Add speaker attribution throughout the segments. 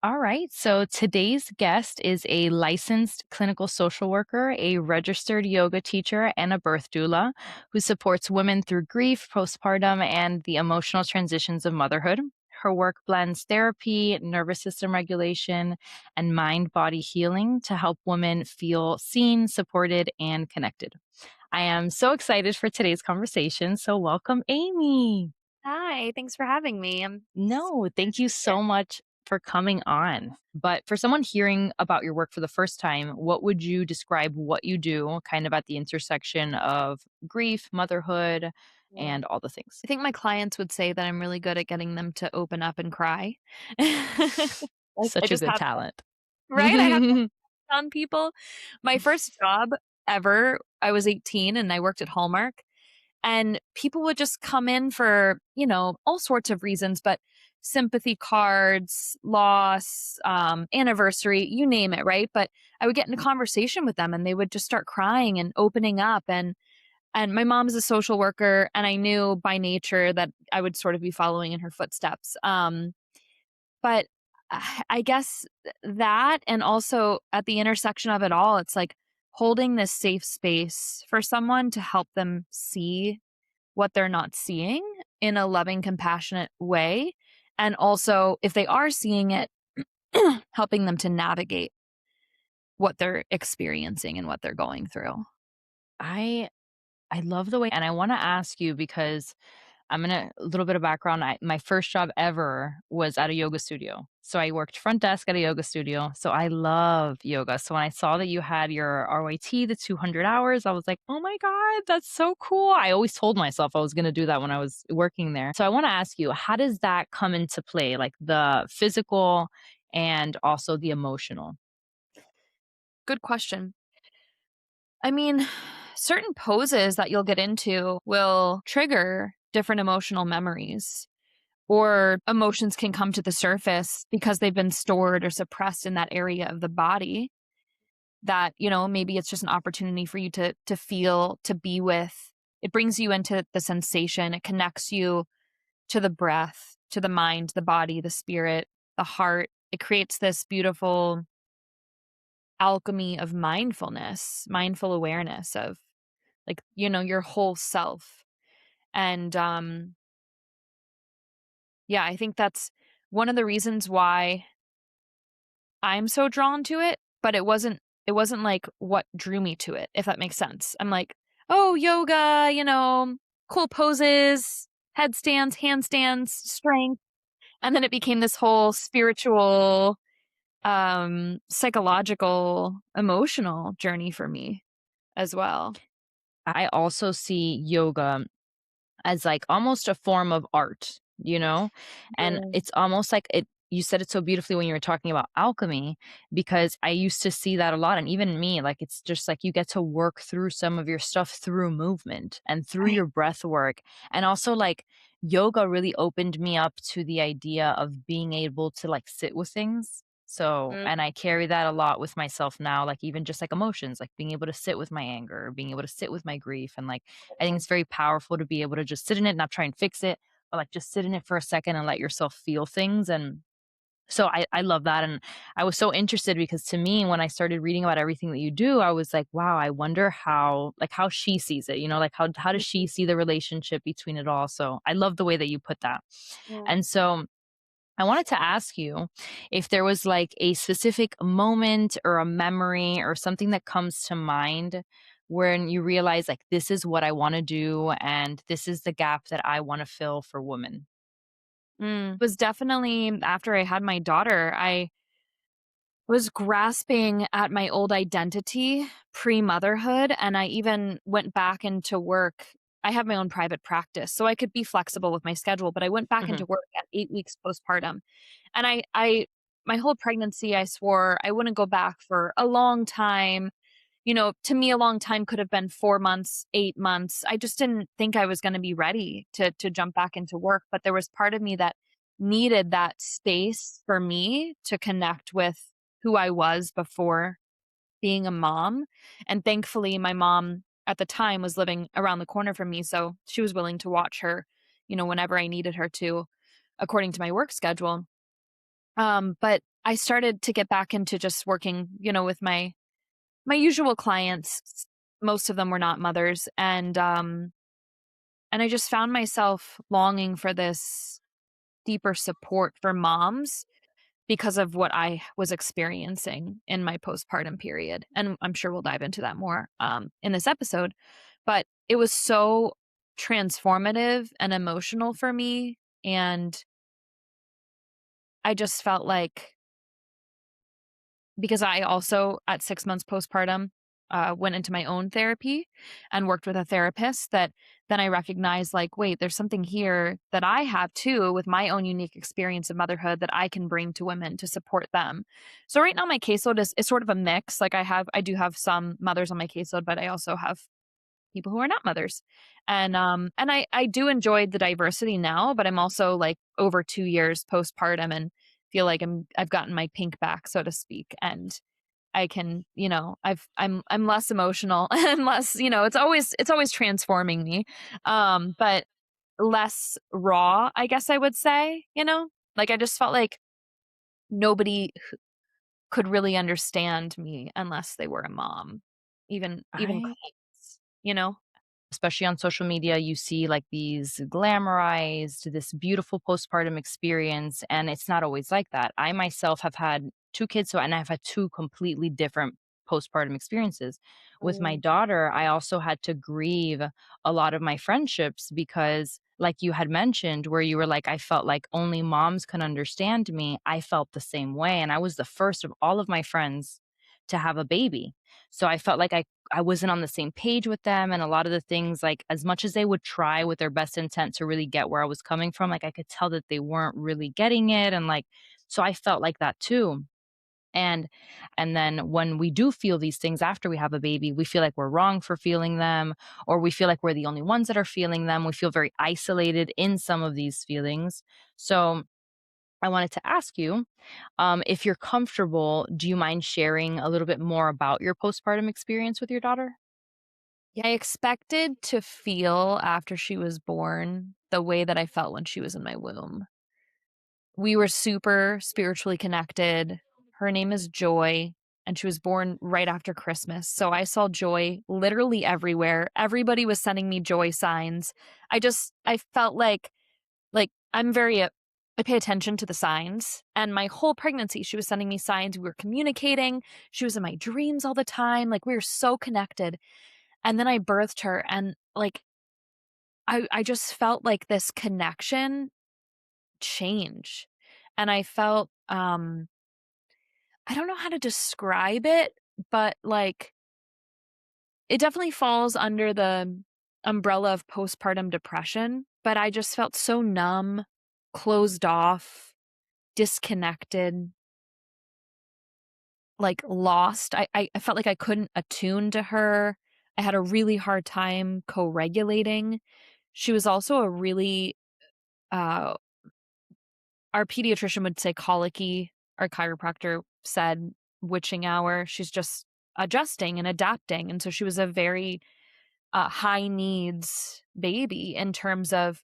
Speaker 1: All right. So today's guest is a licensed clinical social worker, a registered yoga teacher, and a birth doula who supports women through grief, postpartum, and the emotional transitions of motherhood. Her work blends therapy, nervous system regulation, and mind body healing to help women feel seen, supported, and connected. I am so excited for today's conversation. So, welcome, Amy.
Speaker 2: Hi, thanks for having me. I'm
Speaker 1: No, thank you
Speaker 2: here.
Speaker 1: so much for coming on. But for someone hearing about your work for the first time, what would you describe what you do kind of at the intersection of grief, motherhood,
Speaker 2: Yeah.
Speaker 1: and all the things?
Speaker 2: I think my clients would say that I'm really good at getting them to open up and cry. Like, I
Speaker 1: Such a
Speaker 2: just
Speaker 1: good
Speaker 2: have
Speaker 1: talent.
Speaker 2: right? I have that on people. My first job ever, I was 18 and I worked at Hallmark, and people would just come in for, all sorts of reasons, but sympathy cards, loss, anniversary, you name it, right? But I would get in a conversation with them and they would just start crying and opening up, and my mom's a social worker, and I knew by nature that I would sort of be following in her footsteps. But I guess that, and also at the intersection of it all, it's like holding this safe space for someone to help them see what they're not seeing in a loving, compassionate way. And also, if they are seeing it, helping them to navigate what they're experiencing and what they're going through.
Speaker 1: I I love the way, and I want to ask you because I'm gonna a little bit of background. My first job ever was at a yoga studio. So I worked front desk at a yoga studio. So I love yoga. So when I saw that you had your RYT, the 200 hours, I was like, oh my God, that's so cool. I always told myself I was gonna do that when I was working there. So I want to ask you, how does that come into play? Like the physical and also the emotional?
Speaker 2: Good question. I mean, certain poses that you'll get into will trigger different emotional memories, or emotions can come to the surface because they've been stored or suppressed in that area of the body that, maybe it's just an opportunity for you to feel, to be with. It brings you into the sensation. It connects you to the breath, to the mind, the body, the spirit, the heart. It creates this beautiful alchemy of mindfulness, mindful awareness of, like, your whole self. And yeah, I think that's one of the reasons why I'm so drawn to it, but it wasn't like what drew me to it, if that makes sense. I'm like, "Oh, yoga, cool poses, headstands, handstands, strength." And then it became this whole spiritual, psychological, emotional journey for me as well.
Speaker 1: I also see yoga as like almost a form of art, you know? And
Speaker 2: Yeah.
Speaker 1: it's almost like it you said it so beautifully when you were talking about alchemy, because I used to see that a lot. And even me, like it's just like you get to work through some of your stuff through movement and through
Speaker 2: Right.
Speaker 1: your breath work. And also like yoga really opened me up to the idea of being able to like sit with things. So,
Speaker 2: Mm.
Speaker 1: and I carry that a lot with myself now, like even just like emotions, like being able to sit with my anger, being able to sit with my grief, and like I think it's very powerful to be able to just sit in it, not try and fix it, but like just sit in it for a second and let yourself feel things. And so I love that. And I was so interested because to me, when I started reading about everything that you do, I was like, wow, I wonder how, like how she sees it, like how does she see the relationship between it all? So I love the way that you put that.
Speaker 2: Yeah.
Speaker 1: And so I wanted to ask you if there was like a specific moment or a memory or something that comes to mind when you realize like this is what I want to do and this is the gap that I want to fill for women.
Speaker 2: It was definitely after I had my daughter. I was grasping at my old identity pre-motherhood, and I even went back into work. I have my own private practice, so I could be flexible with my schedule, but I went back
Speaker 1: Hmm.
Speaker 2: into work at 8 weeks postpartum. And I my whole pregnancy, I swore I wouldn't go back for a long time. To me, a long time could have been 4 months, 8 months. I just didn't think I was gonna be ready to jump back into work, but there was part of me that needed that space for me to connect with who I was before being a mom. And thankfully, my mom at the time was living around the corner from me, so she was willing to watch her, whenever I needed her to, according to my work schedule. But I started to get back into just working, with my usual clients. Most of them were not mothers, and I just found myself longing for this deeper support for moms because of what I was experiencing in my postpartum period, and I'm sure we'll dive into that more, in this episode, but it was so transformative and emotional for me, and I just felt like because I also, at 6 months postpartum, went into my own therapy and worked with a therapist that then I recognized, like, wait, there's something here that I have too with my own unique experience of motherhood that I can bring to women to support them. So right now my caseload is sort of a mix. Like I do have some mothers on my caseload, but I also have people who are not mothers. And I do enjoy the diversity now, but I'm also like over 2 years postpartum and feel like I've gotten my pink back, so to speak. And I can, I'm less emotional and less, it's always transforming me. But less raw, I guess I would say. Like I just felt like nobody could really understand me unless they were a mom. Even
Speaker 1: I
Speaker 2: clients.
Speaker 1: especially on social media, you see like these glamorized, this beautiful postpartum experience, and it's not always like that. I myself have had 2 kids, and I've had 2 completely different postpartum experiences. With my
Speaker 2: Mm.
Speaker 1: daughter, I also had to grieve a lot of my friendships because, like you had mentioned, where you were like, I felt like only moms can understand me. I felt the same way, and I was the first of all of my friends to have a baby. So I felt like I wasn't on the same page with them, and a lot of the things, like, as much as they would try with their best intent to really get where I was coming from, like, I could tell that they weren't really getting it, and, like, so I felt like that too. And and then when we do feel these things after we have a baby, we feel like we're wrong for feeling them, or we feel like we're the only ones that are feeling them. We feel very isolated in some of these feelings. So I wanted to ask you, if you're comfortable, do you mind sharing a little bit more about your postpartum experience with your daughter?
Speaker 2: Yeah, I expected to feel after she was born the way that I felt when she was in my womb. We were super spiritually connected. Her name is Joy, and she was born right after Christmas. So I saw joy literally everywhere. Everybody was sending me joy signs. I felt like I pay attention to the signs. And my whole pregnancy, she was sending me signs. We were communicating. She was in my dreams all the time. Like we were so connected. And then I birthed her and like I just felt like this connection change. And I felt I don't know how to describe it, but like it definitely falls under the umbrella of postpartum depression, but I just felt so numb, closed off, disconnected, like lost. I felt like I couldn't attune to her. I had a really hard time co-regulating. She was also a really uh our pediatrician would say colicky. Our chiropractor said witching hour. She's just adjusting and adapting. And so she was a very high needs baby in terms of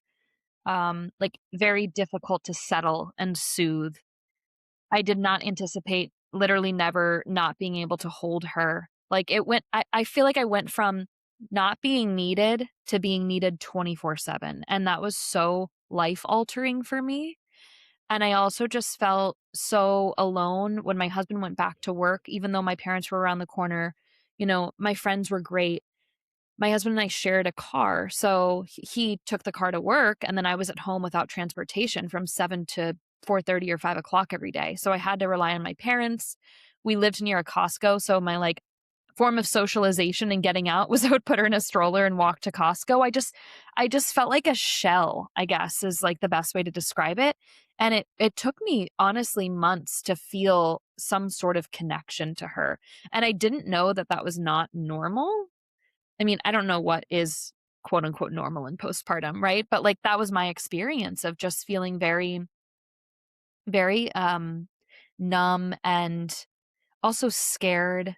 Speaker 2: like very difficult to settle and soothe. I did not anticipate literally never not being able to hold her. Like I feel like I went from not being needed to being needed 24/7. And that was so life altering for me. And I also just felt so alone when my husband went back to work, even though my parents were around the corner. My friends were great. My husband and I shared a car. So he took the car to work, and then I was at home without transportation from 7 to 4:30 or 5 o'clock every day. So I had to rely on my parents. We lived near a Costco. So my like form of socialization and getting out was I would put her in a stroller and walk to Costco. I just felt like a shell, I guess is like the best way to describe it. And it took me honestly months to feel some sort of connection to her. And I didn't know that that was not normal. I mean, I don't know what is quote unquote normal in postpartum, right? But like that was my experience of just feeling very very numb and also scared.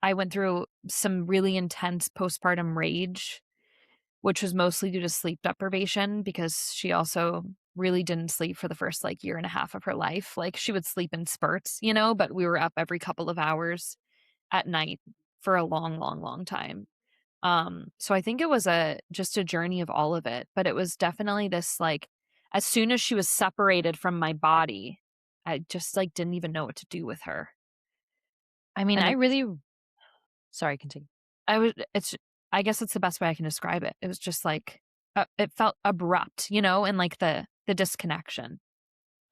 Speaker 2: I went through some really intense postpartum rage, which was mostly due to sleep deprivation because she also really didn't sleep for the first, like, year and a half of her life. Like, she would sleep in spurts, but we were up every couple of hours at night for a long, long, long time. So I think it was just a journey of all of it, but it was definitely this, like, as soon as she was separated from my body, I just, like, didn't even know what to do with her.
Speaker 1: I mean,
Speaker 2: And
Speaker 1: I
Speaker 2: it
Speaker 1: really sorry, continue.
Speaker 2: I was it's I guess it's the best way I can describe it. It was just like, it felt abrupt, and, like, the disconnection.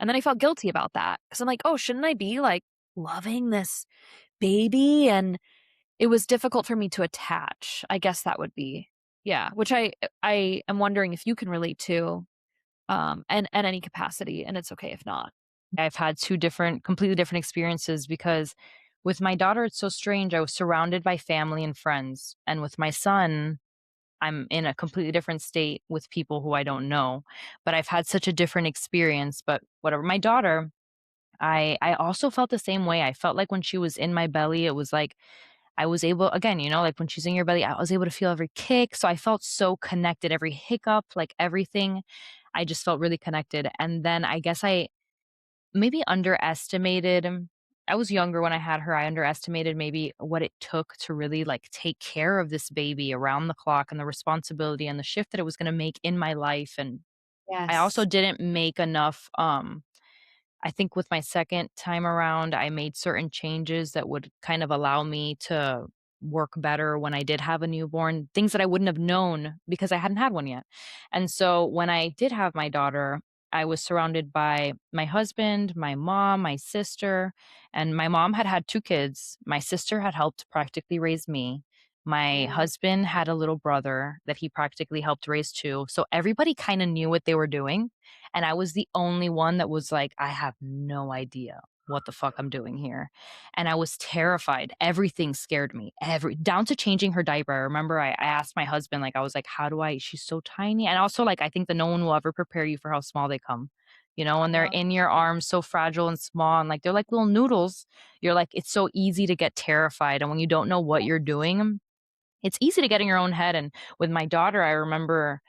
Speaker 2: And then I felt guilty about that because 'cause I'm like, "Oh, shouldn't I be, like, loving this baby?" And it was difficult for me to attach. I guess that would be, yeah, which I am wondering if you can relate to, and at any capacity, and it's okay if not.
Speaker 1: I've had 2 completely different experiences because with my daughter, it's so strange. I was surrounded by family and friends, and with my son, I'm in a completely different state with people who I don't know, but I've had such a different experience, but whatever. My daughter, I also felt the same way. I felt like when she was in my belly, it was like I was able again, like when she's in your belly, I was able to feel every kick, so I felt so connected, every hiccup, like everything. I just felt really connected, and then I guess I maybe underestimated I was younger when I had her. I underestimated maybe what it took to really, like, take care of this baby around the clock and the responsibility and the shift that it was gonna make in my life, and I also
Speaker 2: Yes.
Speaker 1: didn't make enough, I think with my second time around, I made certain changes that would kind of allow me to work better when I did have a newborn, things that I wouldn't have known because I hadn't had one yet. And so when I did have my daughter, I was surrounded by my husband, my mom, my sister, and my mom had had 2 kids. My sister had helped practically raise me. My
Speaker 2: Mm,
Speaker 1: husband had a little brother that he practically helped raise too. So everybody kind of knew what they were doing. And I was the only one that was like, "I have no idea what the fuck I'm doing here." And I was terrified. Everything scared me, every down to changing her diaper. I remember I asked my husband, like, I was like, "How do I she's so tiny." And also, like, I think that no one will ever prepare you for how small they come, and they're
Speaker 2: yeah.
Speaker 1: in your arms so fragile and small, and, like, they're like little noodles. You're like it's so easy to get terrified, and when you don't know what you're doing, it's easy to get in your own head, and with my daughter, I remember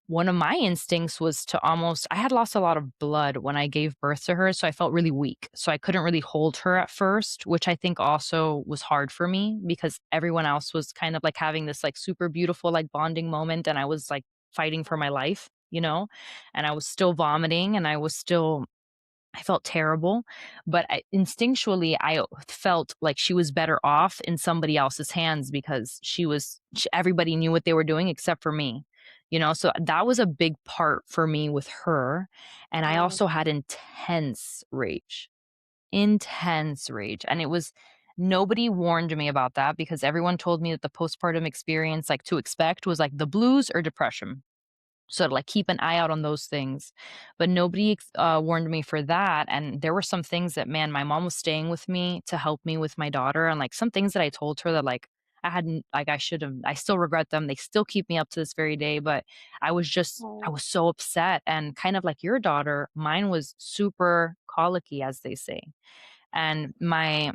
Speaker 1: one of my instincts was to almost I had lost a lot of blood when I gave birth to her, so I felt really weak. So I couldn't really hold her at first, which I think also was hard for me because everyone else was kind of like having this like super beautiful like bonding moment and I was like fighting for my life. And I was still vomiting and I felt terrible, but instinctually, I felt like she was better off in somebody else's hands because everybody knew what they were doing except for me. So that was a big part for me with her, and I
Speaker 2: Mm,
Speaker 1: also had intense rage, and it was nobody warned me about that because everyone told me that the postpartum experience, like, to expect was, like, the blues or depression. So to, like, keep an eye out on those things, but nobody warned me for that, and there were some things that man, my mom was staying with me to help me with my daughter, and, like, some things that I told her that, like, I should've I still regret them, they still keep me up to this very day, but I
Speaker 2: oh,
Speaker 1: was so upset, and kind of like your daughter, mine was super colicky, as they say, and my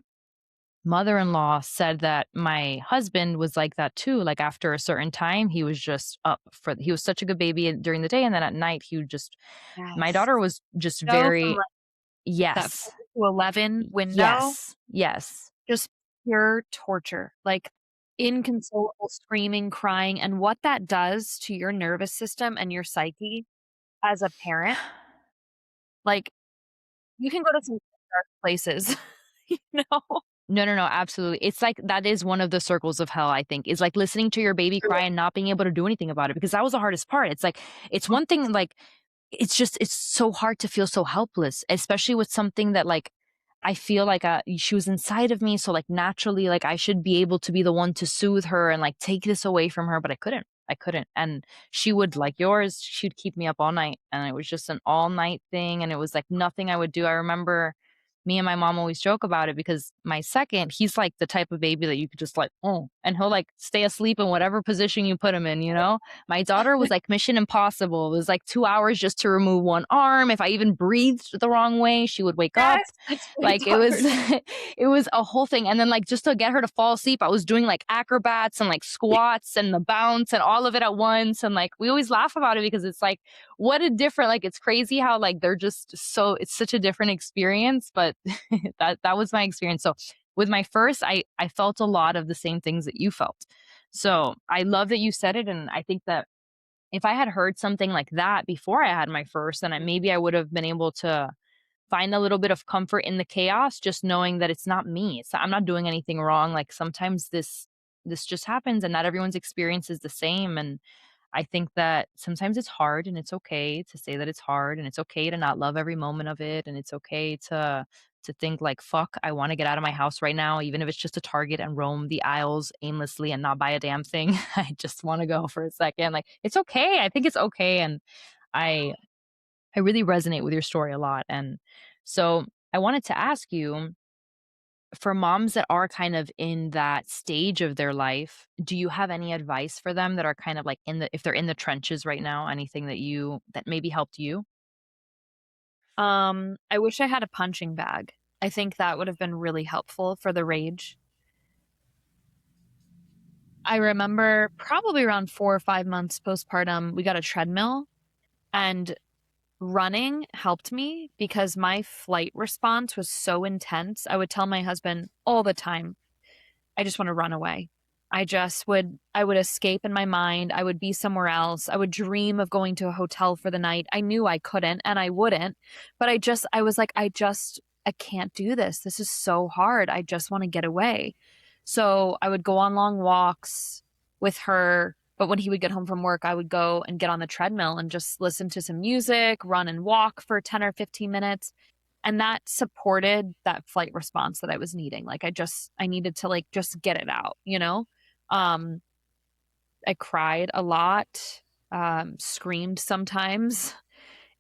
Speaker 1: mother-in-law said that my husband was like that too, like, after a certain time, he was just he was such a good baby during the day, and then at night, he would just my
Speaker 2: yes.
Speaker 1: daughter was just
Speaker 2: Go from,
Speaker 1: very
Speaker 2: like, that
Speaker 1: yes.
Speaker 2: 4 to 11 window,
Speaker 1: Yes. Yes.
Speaker 2: just pure torture, like, inconsolable screaming, crying, and what that does to your nervous system and your psyche as a parent, like, you can go to some dark places, you know?
Speaker 1: No, no, no, absolutely. It's like that is one of the circles of hell, I think, is like listening to your baby cry
Speaker 2: Truly.
Speaker 1: and not being able to do anything about it because that was the hardest part. It's like it's one thing, like, it's so hard to feel so helpless, especially with something that, like, I feel like, she was inside of me, so, like, naturally, like, I should be able to be the one to soothe her and, like, take this away from her, but I couldn't, and she would like yours, she'd keep me up all night, and it was just an all-night thing, and it was, like, nothing I would do. I remember me and my mom always joke about it because my second, he's like the type of baby that you could just like, oh, and he'll like stay asleep in whatever position you put him in, you know? My daughter was like Mission Impossible. It was like 2 hours just to remove one arm. If I even breathed the wrong way, she would wake up.
Speaker 2: Yes, that's really
Speaker 1: Like it was
Speaker 2: hard.
Speaker 1: it was a whole thing. And then like just to get her to fall asleep, I was doing like acrobats and like squats and the bounce and all of it at once. And like we always laugh about it because it's like what a different like it's crazy how like they're just so it's such a different experience. But that was my experience. So with my first, I felt a lot of the same things that you felt. So I love that you said it. And I think that if I had heard something like that before I had my first, then maybe I would have been able to find a little bit of comfort in the chaos, just knowing that it's not me. I'm not doing anything wrong. Like sometimes this just happens and not everyone's experience is the same. And I think that sometimes it's hard and it's okay to say that it's hard and it's okay to not love every moment of it. And it's okay to think like, fuck, I want to get out of my house right now, even if it's just a Target and roam the aisles aimlessly and not buy a damn thing. I just want to go for a second. Like it's okay. I think it's okay. And I I really resonate with your story a lot. And so I wanted to ask you, for moms that are kind of in that stage of their life, do you have any advice for them that are kind of like if they're in the trenches right now, anything that maybe helped you?
Speaker 2: I wish I had a punching bag. I think that would have been really helpful for the rage. I remember probably around 4 or 5 months postpartum, we got a treadmill, and running helped me because my flight response was so intense. I would tell my husband all the time, I just want to run away. I would escape in my mind. I would be somewhere else. I would dream of going to a hotel for the night. I knew I couldn't and I wouldn't, but I was like, I can't do this. This is so hard. I just want to get away. So I would go on long walks with her. But when he would get home from work, I would go and get on the treadmill and just listen to some music, run and walk for 10 or 15 minutes. And that supported that flight response that I was needing. Like I needed to like just get it out, you know? Um, I cried a lot, screamed sometimes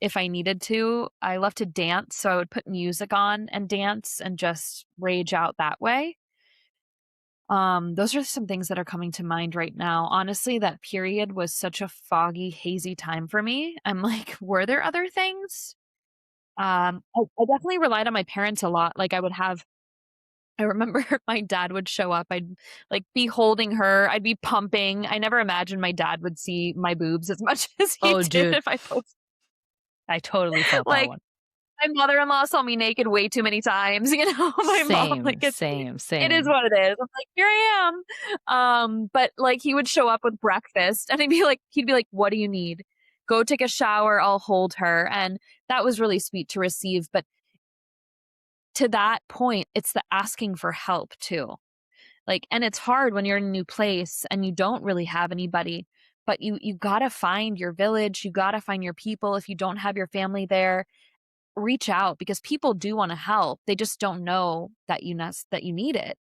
Speaker 2: if I needed to. I love to dance, so I would put music on and dance and just rage out that way. Those are some things that are coming to mind right now. Honestly, that period was such a foggy, hazy time for me. I'm like, were there other things? I definitely relied on my parents a lot. I remember my dad would show up. I'd like be holding her. I'd be pumping. I never imagined my dad would see my boobs as much as he
Speaker 1: Oh,
Speaker 2: did
Speaker 1: dude,
Speaker 2: if I posted.
Speaker 1: I totally felt that
Speaker 2: Like
Speaker 1: one.
Speaker 2: my mother-in-law saw me naked way too many times. My mom,
Speaker 1: Same, same,
Speaker 2: it is
Speaker 1: same.
Speaker 2: what it is. I'm like, here I am. But like he would show up with breakfast and he'd be like, what do you need? Go take a shower. I'll hold her. And that was really sweet to receive. But to that point, it's the asking for help too. Like, and it's hard when you're in a new place and you don't really have anybody, but you gotta find your village, you gotta find your people. If you don't have your family there, reach out because people do want to help. They just don't know that that you need it,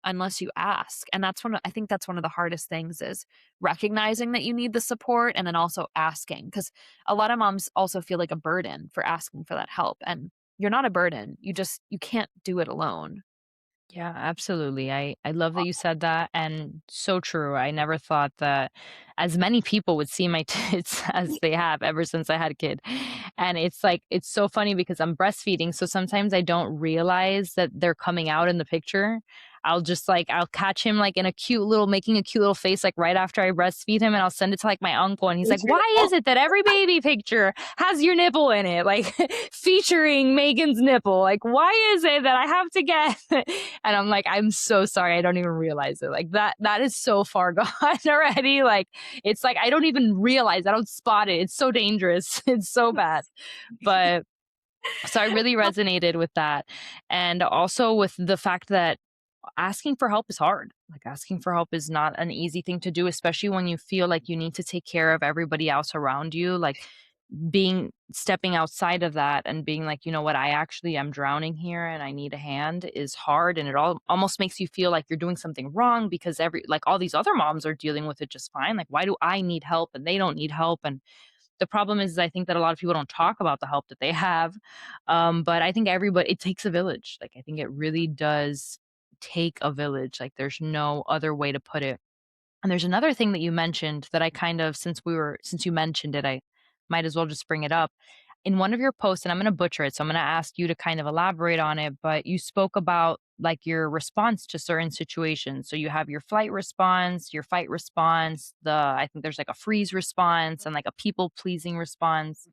Speaker 2: unless you ask. And I think that's one of the hardest things is recognizing that you need the support and then also asking because a lot of moms also feel like a burden for asking for that help. And you're not a burden. You can't do it alone.
Speaker 1: Yeah, absolutely. I love that you said that, and so true. I never thought that as many people would see my tits as they have ever since I had a kid. And it's like it's so funny because I'm breastfeeding, so sometimes I don't realize that they're coming out in the picture. I'll catch him like in a cute little making a cute little face like right after I breastfeed him and I'll send it to like my uncle and he's like,
Speaker 2: It's
Speaker 1: "Why
Speaker 2: beautiful.
Speaker 1: is it that every baby picture has your nipple in it? Like featuring Megan's nipple. Like why is it that I have to get?" And I'm like, "I'm so sorry. I don't even realize it." Like that is so far gone already. Like it's like I don't even realize. I don't spot it. It's so dangerous. It's so bad. But so I really resonated with that. And also with the fact that asking for help is hard. Like asking for help is not an easy thing to do, especially when you feel like you need to take care of everybody else around you. Like being stepping outside of that and being like, you know what, I actually am drowning here and I need a hand is hard. And it all almost makes you feel like you're doing something wrong because all these other moms are dealing with it just fine. Like, why do I need help and they don't need help? And the problem is I think that a lot of people don't talk about the help that they have, but I think everybody it takes a village, like, I think it really does take a village, like, there's no other way to put it. And there's another thing that you mentioned that I kind of since you mentioned it, I might as well just bring it up. In one of your posts, and I'm gonna butcher it, so I'm gonna ask you to kind of elaborate on it, but you spoke about, like, your response to certain situations. So you have your flight response, your fight response, I think there's, like, a freeze response and, like, a people-pleasing response.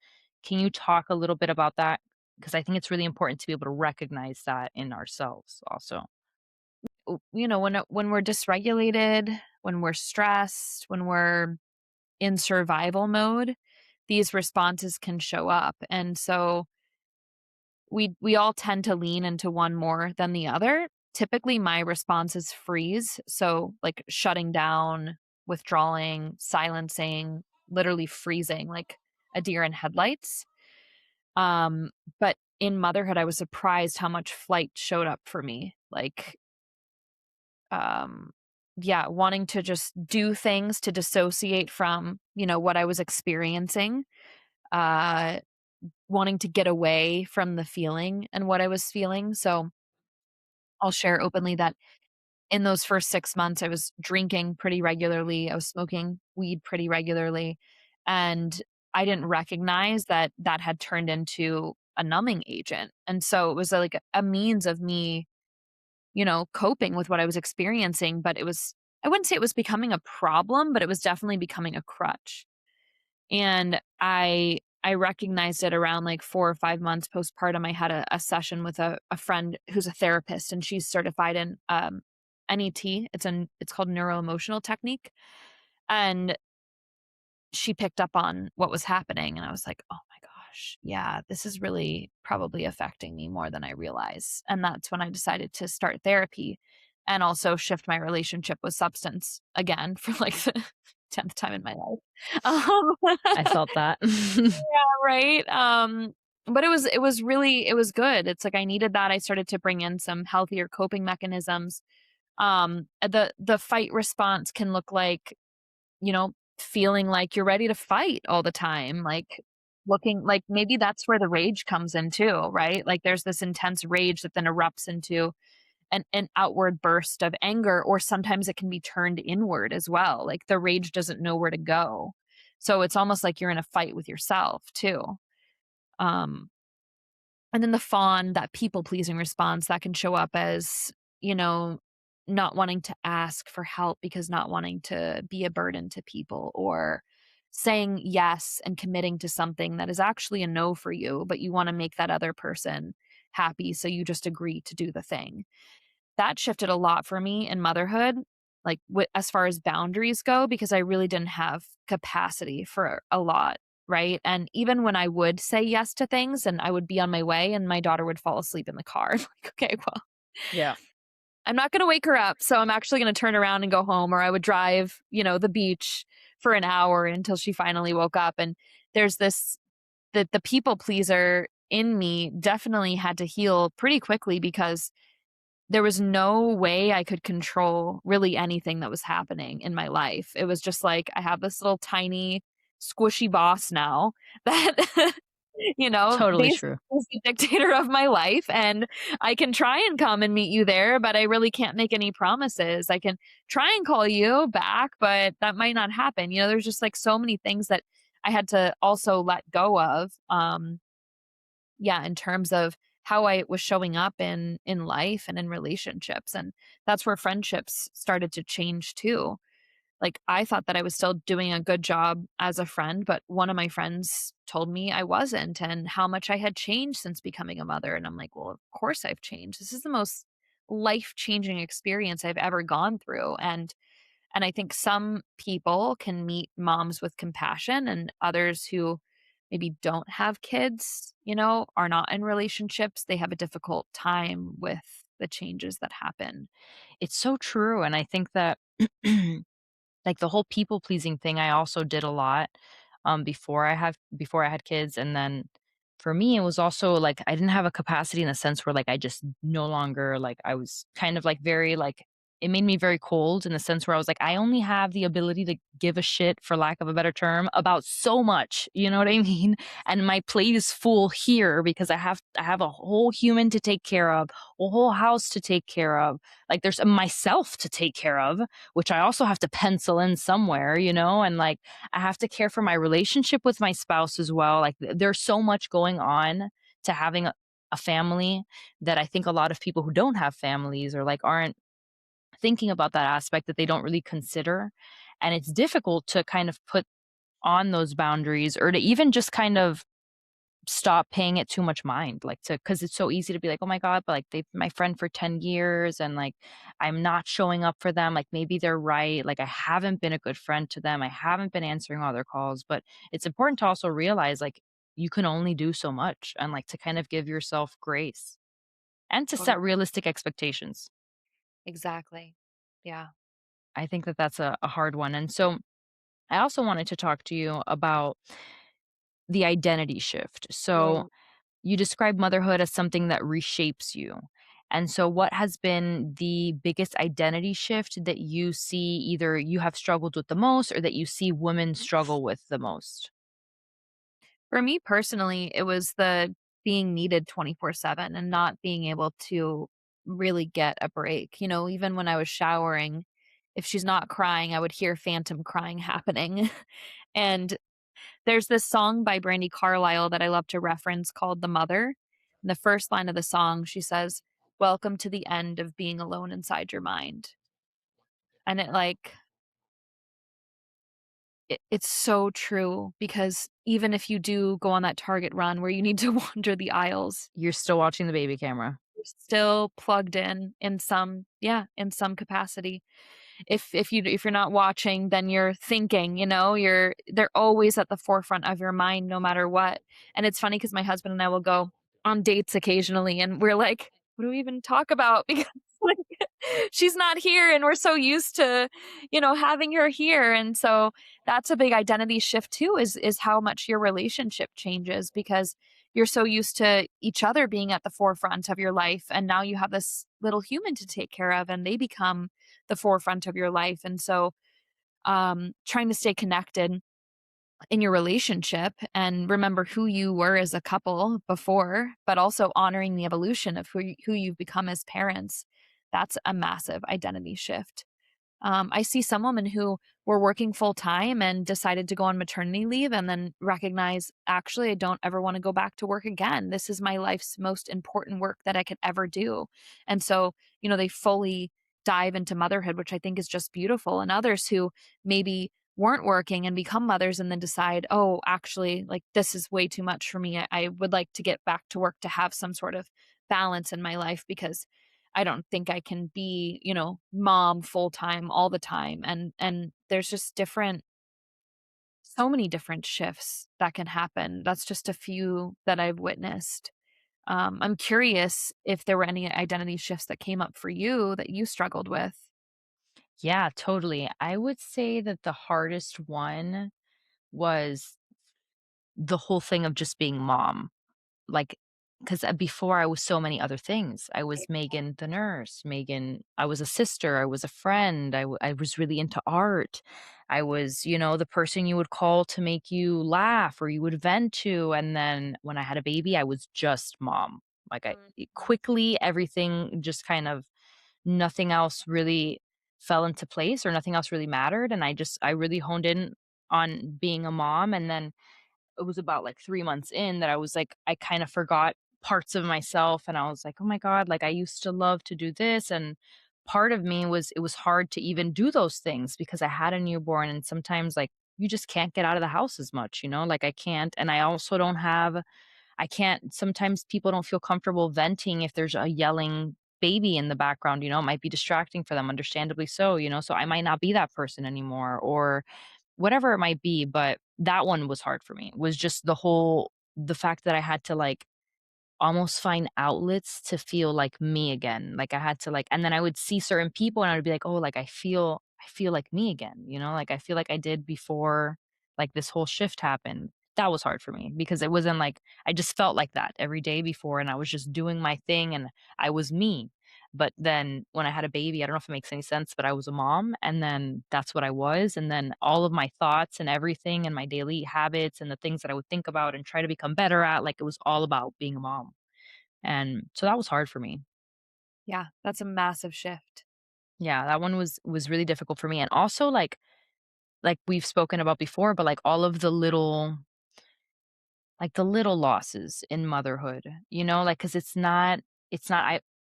Speaker 1: Can you talk a little bit about that? Because I think it's really important to be able to recognize that in ourselves also.
Speaker 2: When we're dysregulated, when we're stressed, when we're in survival mode, these responses can show up. And so we all tend to lean into one more than the other. Typically my response is freeze, so like shutting down, withdrawing, silencing, literally freezing like a deer in headlights. Um but in motherhood I was surprised how much flight showed up for me. Like um yeah, wanting to just do things to dissociate from, what I was experiencing. Uh Wanting to get away from the feeling and what I was feeling. So I'll share openly that in those first 6 months, I was drinking pretty regularly. I was smoking weed pretty regularly. And I didn't recognize that that had turned into a numbing agent. And so it was like a means of me, coping with what I was experiencing. But I wouldn't say it was becoming a problem, but it was definitely becoming a crutch. And I recognized it around, like, 4 or 5 months postpartum. I had a session with a friend who's a therapist, and she's certified in, NET. It's called neuro-emotional technique, and she picked up on what was happening, and I was like, "Oh my gosh, yeah, this is really probably affecting me more than I realize." And that's when I decided to start therapy and also shift my relationship with substance again for, like, the 10th time in my life.
Speaker 1: I felt that.
Speaker 2: Yeah, right? But it was good. It's like I needed that. I started to bring in some healthier coping mechanisms. The fight response can look like, feeling like you're ready to fight all the time, like looking like maybe that's where the rage comes in too, right? Like there's this intense rage that then erupts into an outward burst of anger, or sometimes it can be turned inward as well. Like the rage doesn't know where to go. So it's almost like you're in a fight with yourself too. Um, and then the fawn, that people pleasing response that can show up as, you know, not wanting to ask for help because not wanting to be a burden to people, or saying yes and committing to something that is actually a no for you, but you want to make that other person happy. So you just agree to do the thing. That shifted a lot for me in motherhood, like, as far as boundaries go, because I really didn't have capacity for a lot, right? And even when I would say yes to things and I would be on my way and my daughter would fall asleep in the car, I'm like, "Okay, well,
Speaker 1: Yeah.
Speaker 2: I'm not gonna wake her up, so I'm actually gonna turn around and go home," or I would drive, the beach for an hour until she finally woke up. And there's this the people pleaser in me definitely had to heal pretty quickly, because there was no way I could control really anything that was happening in my life. It was just like, I have this little tiny squishy boss now that,
Speaker 1: Totally
Speaker 2: basically
Speaker 1: true.
Speaker 2: is the dictator of my life, and I can try and come and meet you there, but I really can't make any promises. I can try and call you back, but that might not happen. There's just, like, so many things that I had to also let go of. Yeah, in terms of how I was showing up in life and in relationships. And that's where friendships started to change too. Like, I thought that I was still doing a good job as a friend, but one of my friends told me I wasn't, and how much I had changed since becoming a mother. And I'm like, well, of course I've changed. This is the most life-changing experience I've ever gone through. And I think some people can meet moms with compassion, and others who maybe don't have kids, are not in relationships. They have a difficult time with the changes that happen.
Speaker 1: It's so true, and I think that, like, the whole people pleasing thing, I also did a lot, before I had kids, and then for me, it was also, like, I didn't have a capacity in the sense where, like, I just no longer like, I was kind of, like, very, like, it made me very cold in the sense where I was like, I only have the ability to give a shit, for lack of a better term, about so much. You know what I mean? And my plate is full here because I have a whole human to take care of, a whole house to take care of. Like there's myself to take care of, which I also have to pencil in somewhere, and like I have to care for my relationship with my spouse as well. Like there's so much going on to having a family that I think a lot of people who don't have families or like aren't thinking about that aspect that they don't really consider. And it's difficult to kind of put on those boundaries or to even just kind of stop paying it too much mind, like to because it's so easy to be like, oh my God, but like they've been my friend for 10 years and like I'm not showing up for them. Like maybe they're right. Like I haven't been a good friend to them. I haven't been answering all their calls. But it's important to also realize like you can only do so much and like to kind of give yourself grace and to set
Speaker 2: Totally.
Speaker 1: realistic expectations.
Speaker 2: Exactly. Yeah.
Speaker 1: I think that that's a hard one. And so I also wanted to talk to you about the identity shift. So
Speaker 2: Whoa.
Speaker 1: you describe motherhood as something that reshapes you. And so, what has been the biggest identity shift that you see either you have struggled with the most or that you see women struggle with the most?
Speaker 2: For me personally, it was the being needed 24/7 and not being able to really get a break. Even when I was showering, if she's not crying, I would hear phantom crying happening. And there's this song by Brandy Carlisle that I love to reference called The Mother. In the first line of the song, she says, "Welcome to the end of being alone inside your mind." And it's so true because even if you do go on that Target run where you need to wander the aisles,
Speaker 1: You're still watching the baby camera.
Speaker 2: you're still plugged in some yeah, in some capacity. If you're not watching, then you're thinking, they're always at the forefront of your mind no matter what. And it's funny because my husband and I will go on dates occasionally and we're like, what do we even talk about? Because like she's not here and we're so used to, having her here. And so that's a big identity shift too, is how much your relationship changes because you're so used to each other being at the forefront of your life. And now you have this little human to take care of and they become the forefront of your life. And so, trying to stay connected in your relationship and remember who you were as a couple before, but also honoring the evolution of who you've become as parents. That's a massive identity shift. I see some women who were working full time and decided to go on maternity leave and then recognize, actually, I don't ever want to go back to work again. This is my life's most important work that I could ever do. And so, they fully dive into motherhood, which I think is just beautiful. And others who maybe weren't working and become mothers and then decide, oh, actually, like this is way too much for me. I would like to get back to work to have some sort of balance in my life because I don't think I can be, mom full time all the time. And there's just so many different shifts that can happen. That's just a few that I've witnessed. I'm curious if there were any identity shifts that came up for you that you struggled with.
Speaker 1: Yeah, totally. I would say that the hardest one was the whole thing of just being mom. Like, because before I was so many other things. I was Megan the nurse, Megan I was a sister, I was a friend, I was really into art. I was, the person you would call to make you laugh or you would vent to, and then when I had a baby, I was just mom. Like,
Speaker 2: Mhm.
Speaker 1: quickly, everything just kind of nothing else really fell into place or nothing else really mattered, and I really honed in on being a mom, and then it was about like 3 months in that I was like, I kind of forgot parts of myself and I was like, "Oh my god, like I used to love to do this." And part of me was it was hard to even do those things because I had a newborn and sometimes like you just can't get out of the house as much, like I can't and I also don't have I can't sometimes people don't feel comfortable venting if there's a yelling baby in the background, it might be distracting for them, understandably so, so I might not be that person anymore or whatever it might be, but that one was hard for me, was just the fact that I had to, like, almost find outlets to feel like me again, like, I had to, like and then I would see certain people and I would be like, "Oh, like, I feel like me again," like, I feel like I did before, like, this whole shift happened. That was hard for me because it wasn't like I just felt like that every day before, and I was just doing my thing, and I was me. But then when I had a baby, I don't know if it makes any sense, but I was a mom, and then that's what I was, and then all of my thoughts and everything and my daily habits and the things that I would think about and try to become better at, like, it was all about being a mom. And so that was hard for me.
Speaker 2: Yeah, that's a massive shift.
Speaker 1: Yeah, that one was really difficult for me, and also, like we've spoken about before, but, like, all of the little losses in motherhood, like, 'cause it's not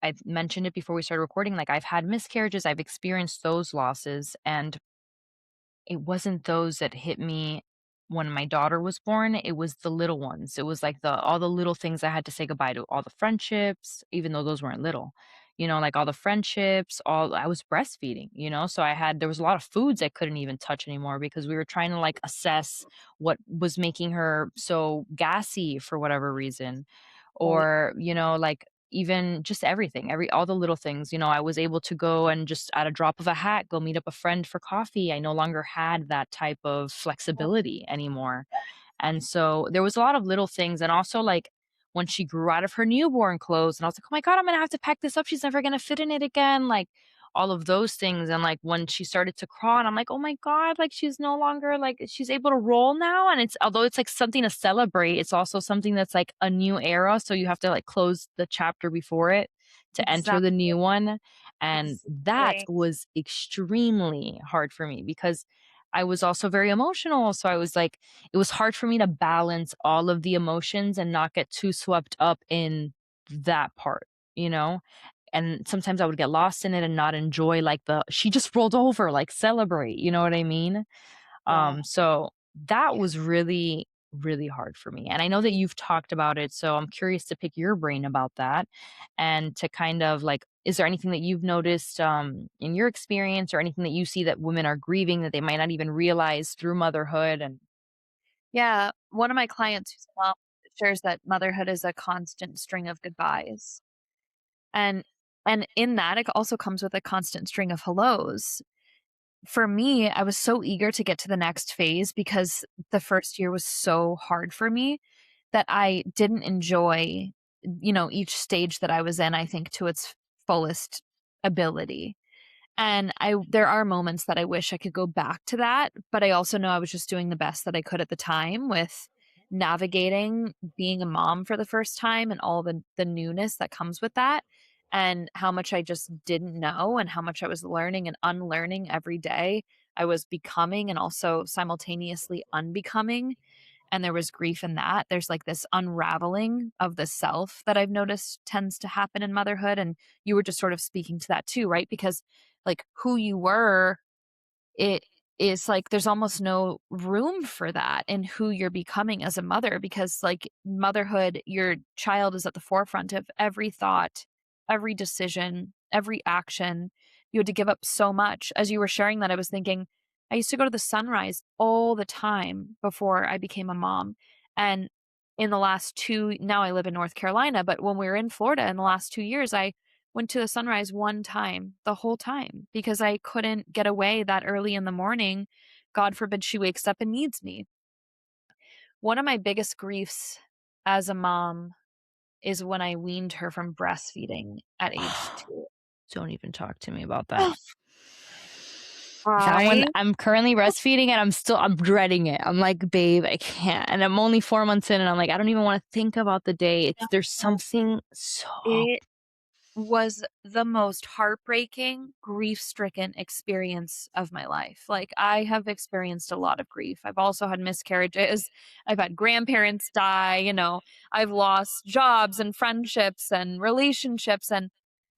Speaker 1: I've mentioned it before we started recording, like, I've had miscarriages, I've experienced those losses, and it wasn't those that hit me when my daughter was born, it was the little ones. It was like all the little things I had to say goodbye to, all the friendships, even though those weren't little. Like all the friendships, all I was breastfeeding, so there was a lot of foods I couldn't even touch anymore because we were trying to like assess what was making her so gassy for whatever reason.
Speaker 2: Right.
Speaker 1: Or, like even just everything, all the little things, I was able to go and just at a drop of a hat, go meet up a friend for coffee. I no longer had that type of flexibility anymore. And so there was a lot of little things. And also, like, when she grew out of her newborn clothes, and I was like, oh my God, I'm going to have to pack this up. She's never going to fit in it again. Like, all of those things. And like when she started to crawl, and I'm like, oh my God, like she's no longer like she's able to roll now. And although it's like something to celebrate, it's also something that's like a new era. So you have to like close the chapter before it to enter the
Speaker 2: Exactly.
Speaker 1: new one. And that
Speaker 2: Exactly.
Speaker 1: was extremely hard for me because I was also very emotional. So I was like, it was hard for me to balance all of the emotions and not get too swept up in that part, you know? And sometimes I would get lost in it and not enjoy like she just rolled over, like celebrate, you know what I mean?
Speaker 2: Yeah.
Speaker 1: So that was really, really hard for me. And I know that you've talked about it, so I'm curious to pick your brain about that and to kind of like, is there anything that you've noticed in your experience or anything that you see that women are grieving that they might not even realize through motherhood? And
Speaker 2: Yeah. One of my clients who's a mom shares that motherhood is a constant string of goodbyes. And in that, it also comes with a constant string of hellos. For me, I was so eager to get to the next phase because the first year was so hard for me that I didn't enjoy, each stage that I was in, I think, to its fullest ability. And there are moments that I wish I could go back to that, but I also know I was just doing the best that I could at the time with navigating being a mom for the first time and all the newness that comes with that, and how much I just didn't know and how much I was learning and unlearning every day. I was becoming and also simultaneously unbecoming, and there was grief in that. There's like this unraveling of the self that I've noticed tends to happen in motherhood, and you were just sort of speaking to that too, right? Because like who you were, it is like there's almost no room for that in who you're becoming as a mother, because like motherhood, your child is at the forefront of every thought, every decision, every action. You had to give up so much. As you were sharing that, I was thinking, I used to go to the sunrise all the time before I became a mom. And in the last two, now I live in North Carolina, but when we were in Florida in the last 2 years, I went to the sunrise one time the whole time because I couldn't get away that early in the morning. God forbid she wakes up and needs me. One of my biggest griefs as a mom is when I weaned her from breastfeeding at age 2.
Speaker 1: don't even talk to me about that. That one,
Speaker 2: I
Speaker 1: I'm currently breastfeeding and I'm dreading it. I'm like, babe, I can't. And I'm only 4 months in and I'm like, I don't even want to think about the day. There's something so
Speaker 2: it was the most heartbreaking, grief-stricken experience of my life. Like, I have experienced a lot of grief. I've also had miscarriages. I've had grandparents die, I've lost jobs and friendships and relationships, and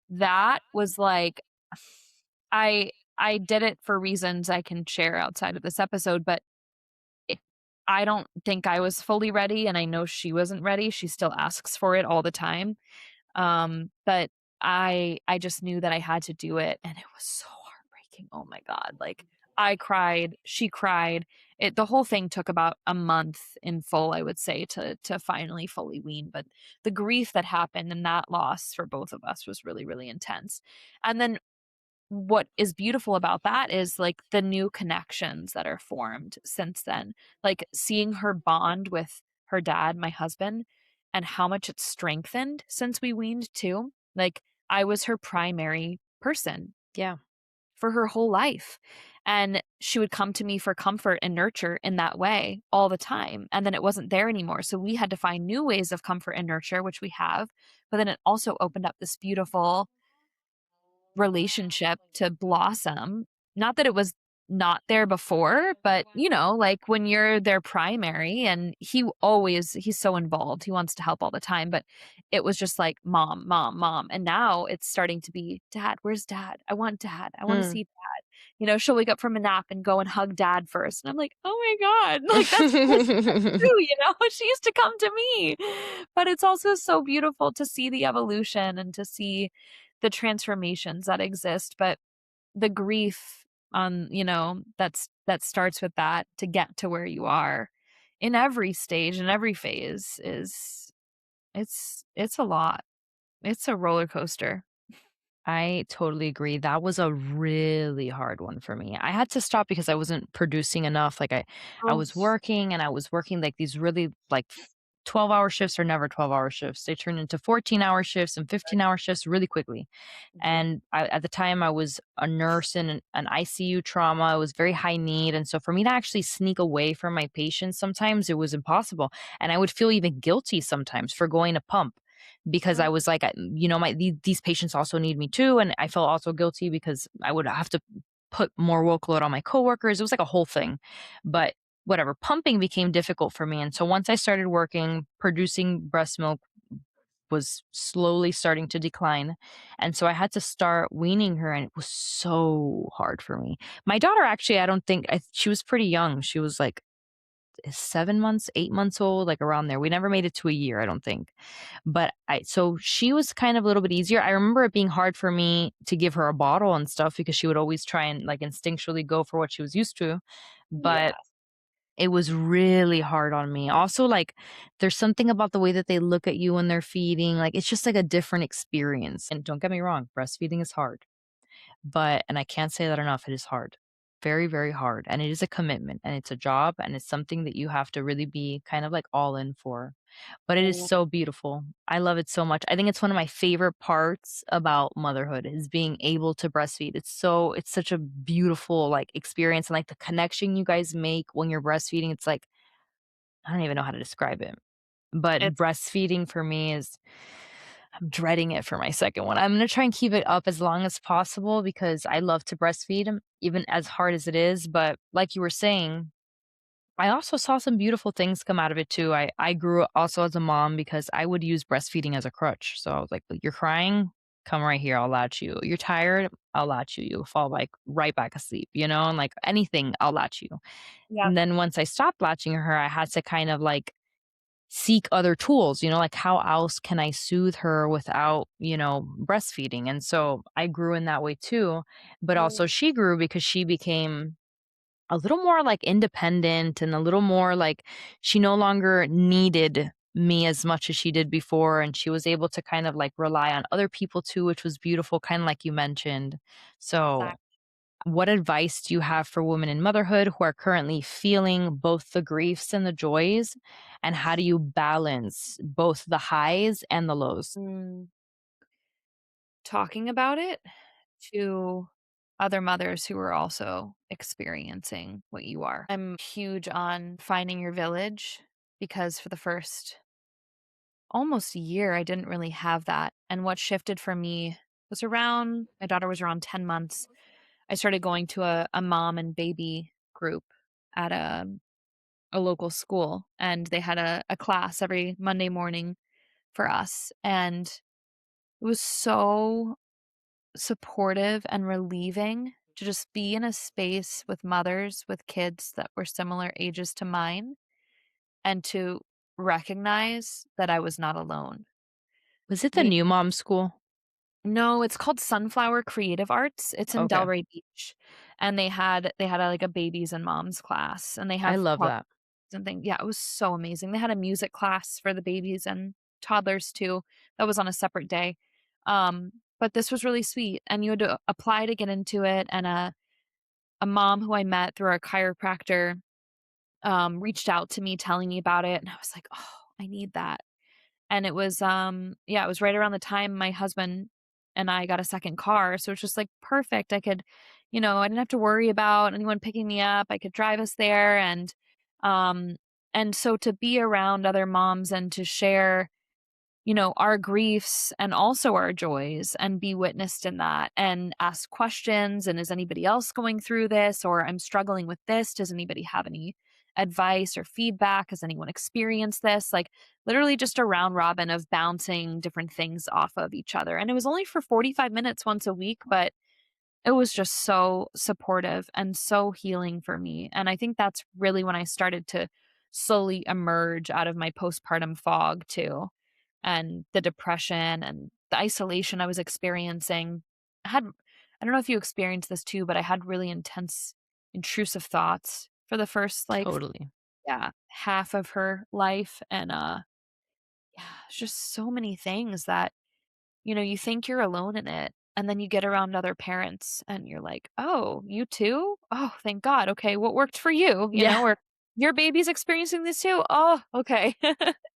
Speaker 2: that was like I did it for reasons I can share outside of this episode, but it I don't think I was fully ready, and I know she wasn't ready. She still asks for it all the time. But I just knew that I had to do it, and it was so heartbreaking. Oh my God. Like I cried, she cried. The whole thing took about a month in full, I would say, to finally fully wean. But the grief that happened and that loss for both of us was really, really intense. And then what is beautiful about that is like the new connections that are formed since then. Like seeing her bond with her dad, my husband, and how much it's strengthened since we weaned too. Like I was her primary person
Speaker 1: Yeah.
Speaker 2: for her whole life. And she would come to me for comfort and nurture in that way all the time. And then it wasn't there anymore. So we had to find new ways of comfort and nurture, which we have. But then it also opened up this beautiful relationship to blossom. Not that it was not there before, but, like, when you're their primary and he's so involved, he wants to help all the time, but it was just like, "Mom, mom, mom," and now it's starting to be, "Dad, where's dad? I want dad. I wanna
Speaker 1: Mm.
Speaker 2: see dad." She'll wake up from a nap and go and hug dad first, and I'm like, "Oh my god," like, that's true, She used to come to me. But it's also so beautiful to see the evolution and to see the transformations that exist, but the grief that starts with that to get to where you are in every stage and every phase is it's a lot. It's a roller coaster.
Speaker 1: I totally agree. That was a really hard one for me. I had to stop because I wasn't producing enough. Like I
Speaker 2: Oh,
Speaker 1: was working and I was working like these really like 12-hour shifts are never 12-hour shifts. They turn into 14-hour shifts and 15-hour shifts really quickly.
Speaker 2: yeah.
Speaker 1: And at the time, I was a nurse in an ICU trauma. It was very high need. And so for me to actually sneak away from my patients, sometimes it was impossible. And I would feel even guilty sometimes for going to pump because I
Speaker 2: Mm,
Speaker 1: was like, these patients also need me too. And I felt also guilty because I would have to put more workload on my coworkers. It was like a whole thing. But whatever, pumping became difficult for me. And so once I started working, producing breast milk was slowly starting to decline. And so I had to start weaning her, and it was so hard for me. My daughter, actually, I don't think she was pretty young. She was like 7 months, 8 months old, like around there. We never made it to a year, I don't think. But so she was kind of a little bit easier. I remember it being hard for me to give her a bottle and stuff because she would always try and like instinctually go for what she was used to.
Speaker 2: yeah.
Speaker 1: But it was really hard on me. Also, like, there's something about the way that they look at you when they're feeding, like, it's just, like, a different experience, and don't get me wrong, breastfeeding is hard, but and I can't say that enough, it is hard. Very, very hard, and it is a commitment, and it's a job, and it's something that you have to really be kind of, like, all in for, but it is
Speaker 2: Oh,
Speaker 1: so beautiful. I love it so much. I think it's one of my favorite parts about motherhood is being able to breastfeed. It's such a beautiful, like, experience, and, like, the connection you guys make when you're breastfeeding, it's like I don't even know how to describe it, but
Speaker 2: it's
Speaker 1: breastfeeding for me is I'm dreading it for my second one. I'm gonna try and keep it up as long as possible because I love to breastfeed, even as hard as it is, but like you were saying, I also saw some beautiful things come out of it too. I grew up also as a mom because I would use breastfeeding as a crutch. So I was like, "You're crying? Come right here, I'll latch you. You're tired? I'll latch you. You'll fall, like, right back asleep," and, like, anything, I'll latch you.
Speaker 2: yeah.
Speaker 1: And then once I stopped latching her, I had to kind of, like, seek other tools, like, how else can I soothe her without, breastfeeding? And so I grew in that way too, but
Speaker 2: Mm,
Speaker 1: also she grew because she became a little more, like, independent and a little more, like, she no longer needed me as much as she did before, and she was able to kind of, like, rely on other people too, which was beautiful, kinda like you mentioned. So
Speaker 2: exact
Speaker 1: what advice do you have for women in motherhood who are currently feeling both the griefs and the joys? And how do you balance both the highs and the lows?
Speaker 2: mm, talking about it to other mothers who are also experiencing what you are. I'm huge on finding your village because for the first almost a year, I didn't really have that. And what shifted for me was around my daughter was around 10 months. I started going to a mom and baby group at a local school, and they had a class every Monday morning for us. And it was so supportive and relieving to just be in a space with mothers with kids that were similar ages to mine and to recognize that I was not alone.
Speaker 1: Was it the
Speaker 2: We
Speaker 1: new mom school?
Speaker 2: No, it's called Sunflower Creative Arts. It's in
Speaker 1: Okay.
Speaker 2: Delray Beach, and they had like a babies and moms class, and they
Speaker 1: I
Speaker 2: have
Speaker 1: love
Speaker 2: projects
Speaker 1: that.
Speaker 2: and things. Yeah, it was so amazing. They had a music class for the babies and toddlers too. That was on a separate day. But this was really sweet, and you had to apply to get into it. And a mom who I met through our chiropractor reached out to me, telling me about it, and I was like, oh, I need that. And it was yeah, it was right around the time my husband and I got a second car, so it's just, like, perfect. I could I didn't have to worry about anyone picking me up. I could drive us there, um, and so to be around other moms and to share our griefs and also our joys and be witnessed in that and ask questions. And is anybody else going through this? Or I'm struggling with this. Does anybody have any advice or feedback? Has anyone experienced this? Like literally just a round robin of bouncing different things off of each other. And it was only for 45 minutes once a week, but it was just so supportive and so healing for me, and I think that's really when I started to slowly emerge out of my postpartum fog too, and the depression and the isolation I was experiencing. I don't know if you experienced this too, but I had really intense intrusive thoughts for the first, like,
Speaker 1: Totally.
Speaker 2: yeah, half of her life, and, yeah, it's just so many things that you think you're alone in it, and then you get around other parents and you're like, "Oh, you too? Oh, thank God. Okay, what worked for you?"
Speaker 1: Yeah.
Speaker 2: Or your baby's experiencing this too? Oh, okay.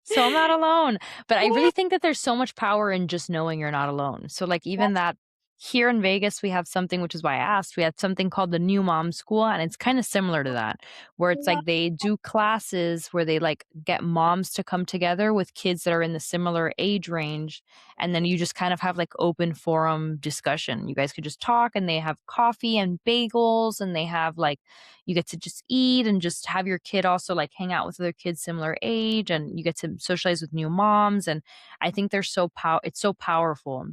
Speaker 1: So I'm not alone. But I
Speaker 2: Yeah,
Speaker 1: really think that there's so much power in just knowing you're not alone. So, like, even
Speaker 2: that's
Speaker 1: that here in Vegas, we have something, which is why I asked, we had something called the New Mom School, and it's kind of similar to that, where it's
Speaker 2: true.
Speaker 1: like they do classes where they like get moms to come together with kids that are in the similar age range. And then you just kind of have like open forum discussion. You guys could just talk, and they have coffee and bagels, and they have like, you get to just eat and just have your kid also like hang out with other kids similar age, and you get to socialize with new moms. And I think they're it's so powerful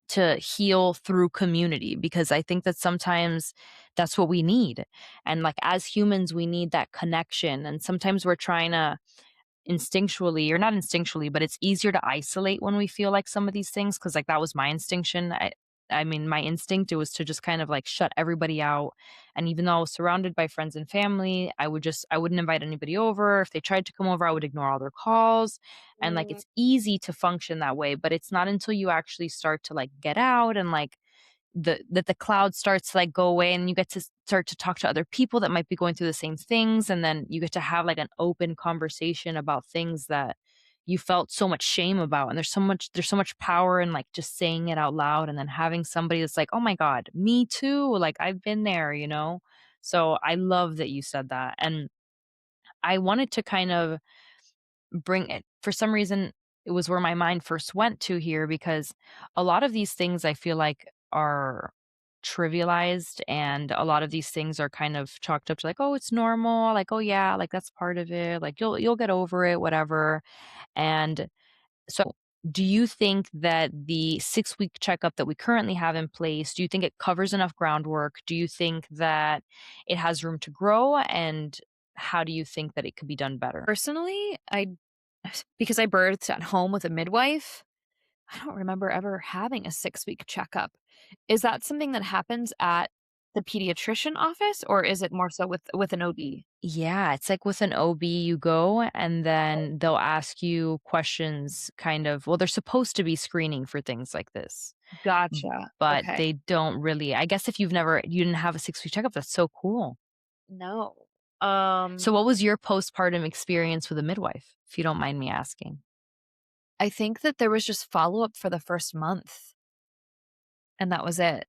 Speaker 1: to heal through community, because I think that sometimes that's what we need. And like as humans, we need that connection. And sometimes we're trying to instinctually, or not instinctually, but it's easier to isolate when we feel like some of these things, because like that was my instinction. I mean, my instinct, it was to just kind of like shut everybody out. And even though I was surrounded by friends and family, I wouldn't invite anybody over. If they tried to come over, I would ignore all their calls. And like
Speaker 2: Mm,
Speaker 1: it's easy to function that way, but it's not until you actually start to like get out and like the cloud starts to like go away, and you get to start to talk to other people that might be going through the same things, and then you get to have like an open conversation about things that you felt so much shame about. And there's so much power in like just saying it out loud, and then having somebody that's like, oh my god, me too, like I've been there. So I love that you said that. And I wanted to kind of bring it, for some reason it was where my mind first went to here, because a lot of these things I feel like are trivialized, and a lot of these things are kind of chalked up to like, oh, it's normal, like, oh yeah, like that's part of it, like you'll get over it, whatever. And so do you think that the 6-week checkup that we currently have in place, do you think it covers enough groundwork? Do you think that it has room to grow? And how do you think that it could be done better?
Speaker 2: personally, I because I birthed at home with a midwife, I don't remember ever having a 6-week checkup. Is that something that happens at the pediatrician office, or is it more so with an OB?
Speaker 1: Yeah, it's like with an OB, you go and then they'll ask you questions, kind of, well, they're supposed to be screening for things like this,
Speaker 2: Gotcha.
Speaker 1: but
Speaker 2: Okay.
Speaker 1: they don't really. I guess if you didn't have a 6-week checkup, that's so cool.
Speaker 2: No.
Speaker 1: So what was your postpartum experience with a midwife, if you don't mind me asking?
Speaker 2: I think that there was just follow-up for the first month, and that was it.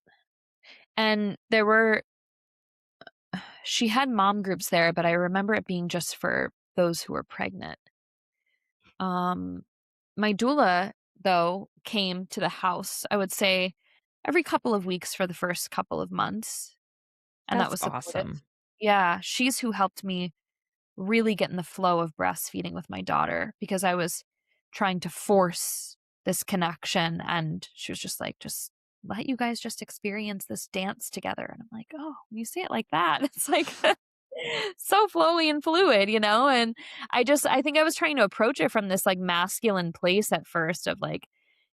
Speaker 2: And there were she had mom groups there, but I remember it being just for those who were pregnant. Um, my doula, though, came to the house, I would say, every couple of weeks for the first couple of months, and that
Speaker 1: That's
Speaker 2: was supportive.
Speaker 1: awesome.
Speaker 2: Yeah, she's who helped me really get in the flow of breastfeeding with my daughter because I was trying to force this connection, and she was just like, "Just let you guys just experience this dance together." And I'm like, "Oh, when you say it like that, it's like so flowy and fluid, you know?" And I think I was trying to approach it from this like masculine place at first of like,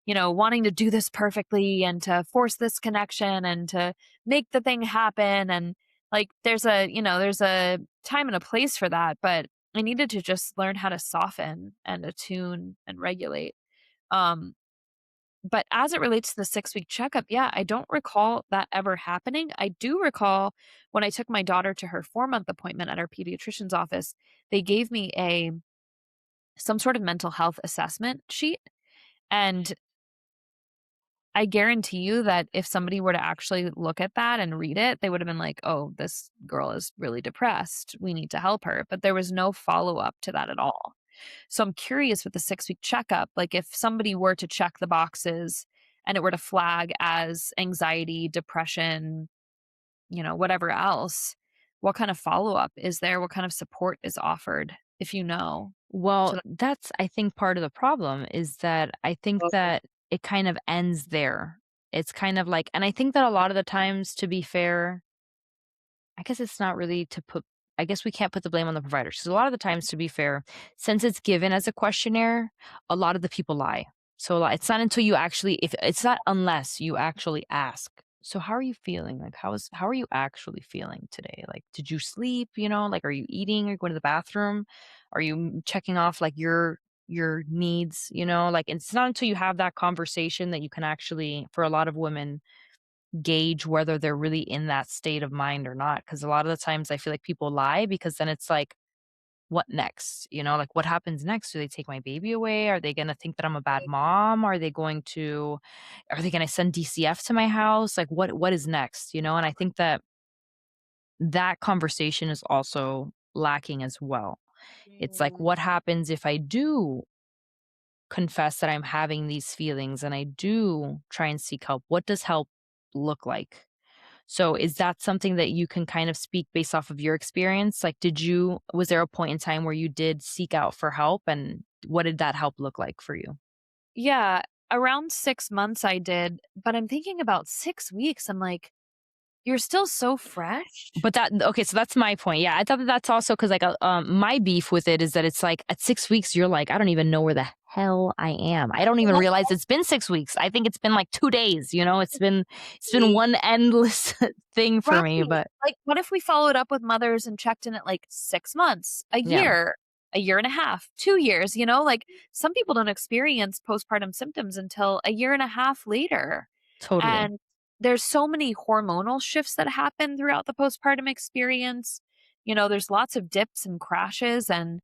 Speaker 2: wanting to do this perfectly and to force this connection and to make the thing happen. And like there's a time and a place for that, but I needed to just learn how to soften and attune and regulate. Um but as it relates to the 6-week checkup, yeah, I don't recall that ever happening. I do recall when I took my daughter to her 4-month appointment at our pediatrician's office, they gave me a some sort of mental health assessment sheet, and I guarantee you that if somebody were to actually look at that and read it, they would have been like, "Oh, this girl is really depressed. We need to help her." But there was no follow-up to that at all. So I'm curious with the 6-week checkup, like if somebody were to check the boxes and it were to flag as anxiety, depression, whatever else, what kind of follow-up is there? What kind of support is offered, if you know?
Speaker 1: Well,
Speaker 2: So that
Speaker 1: that's I think part of the problem is that I think
Speaker 2: Okay.
Speaker 1: that it kind of ends there. It's kind of like and I think that a lot of the times, to be fair, I guess it's not really to put I guess we can't put the blame on the providers. Because a lot of the times, to be fair, since it's given as a questionnaire, a lot of the people lie. So, it's not until you actually if it's not unless you actually ask, "So how are you feeling? Like, how are you actually feeling today? Like, did you sleep? Like, are you eating? Are you going to the bathroom? Are you checking off, like, your needs?" Like, it's not until you have that conversation that you can actually, for a lot of women, gauge whether they're really in that state of mind or not. Because a lot of the times I feel like people lie because then it's like, what next? Like, what happens next? Do they take my baby away? Are they gonna think that I'm a bad mom? Are they gonna send DCF to my house? Like, what is next? And I think that that conversation is also lacking as well. It's like,
Speaker 2: Mm,
Speaker 1: what happens if I do confess that I'm having these feelings and I do try and seek help? What does help look like? So is that something that you can kind of speak based off of your experience? Like, was there a point in time where you did seek out for help, and what did that help look like for you?
Speaker 2: yeah, around 6 months I did, but I'm thinking about 6 weeks, I'm like, "You're still so fresh?"
Speaker 1: But okay, so that's my point. Yeah, I thought that that's also because, like, my beef with it is that it's like at 6 weeks, you're like, I don't even know where the hell I am. I don't even realize it's been 6 weeks. I think it's been like 2 days. It's been one endless thing for
Speaker 2: Right.
Speaker 1: me. But
Speaker 2: Like, what if we followed up with mothers and checked in at, like, 6 months,
Speaker 1: yeah,
Speaker 2: a year and a half, 2 years, Like, some people don't experience postpartum symptoms until a year and a half later,
Speaker 1: totally.
Speaker 2: and there's so many hormonal shifts that happen throughout the postpartum experience. There's lots of dips and crashes, and,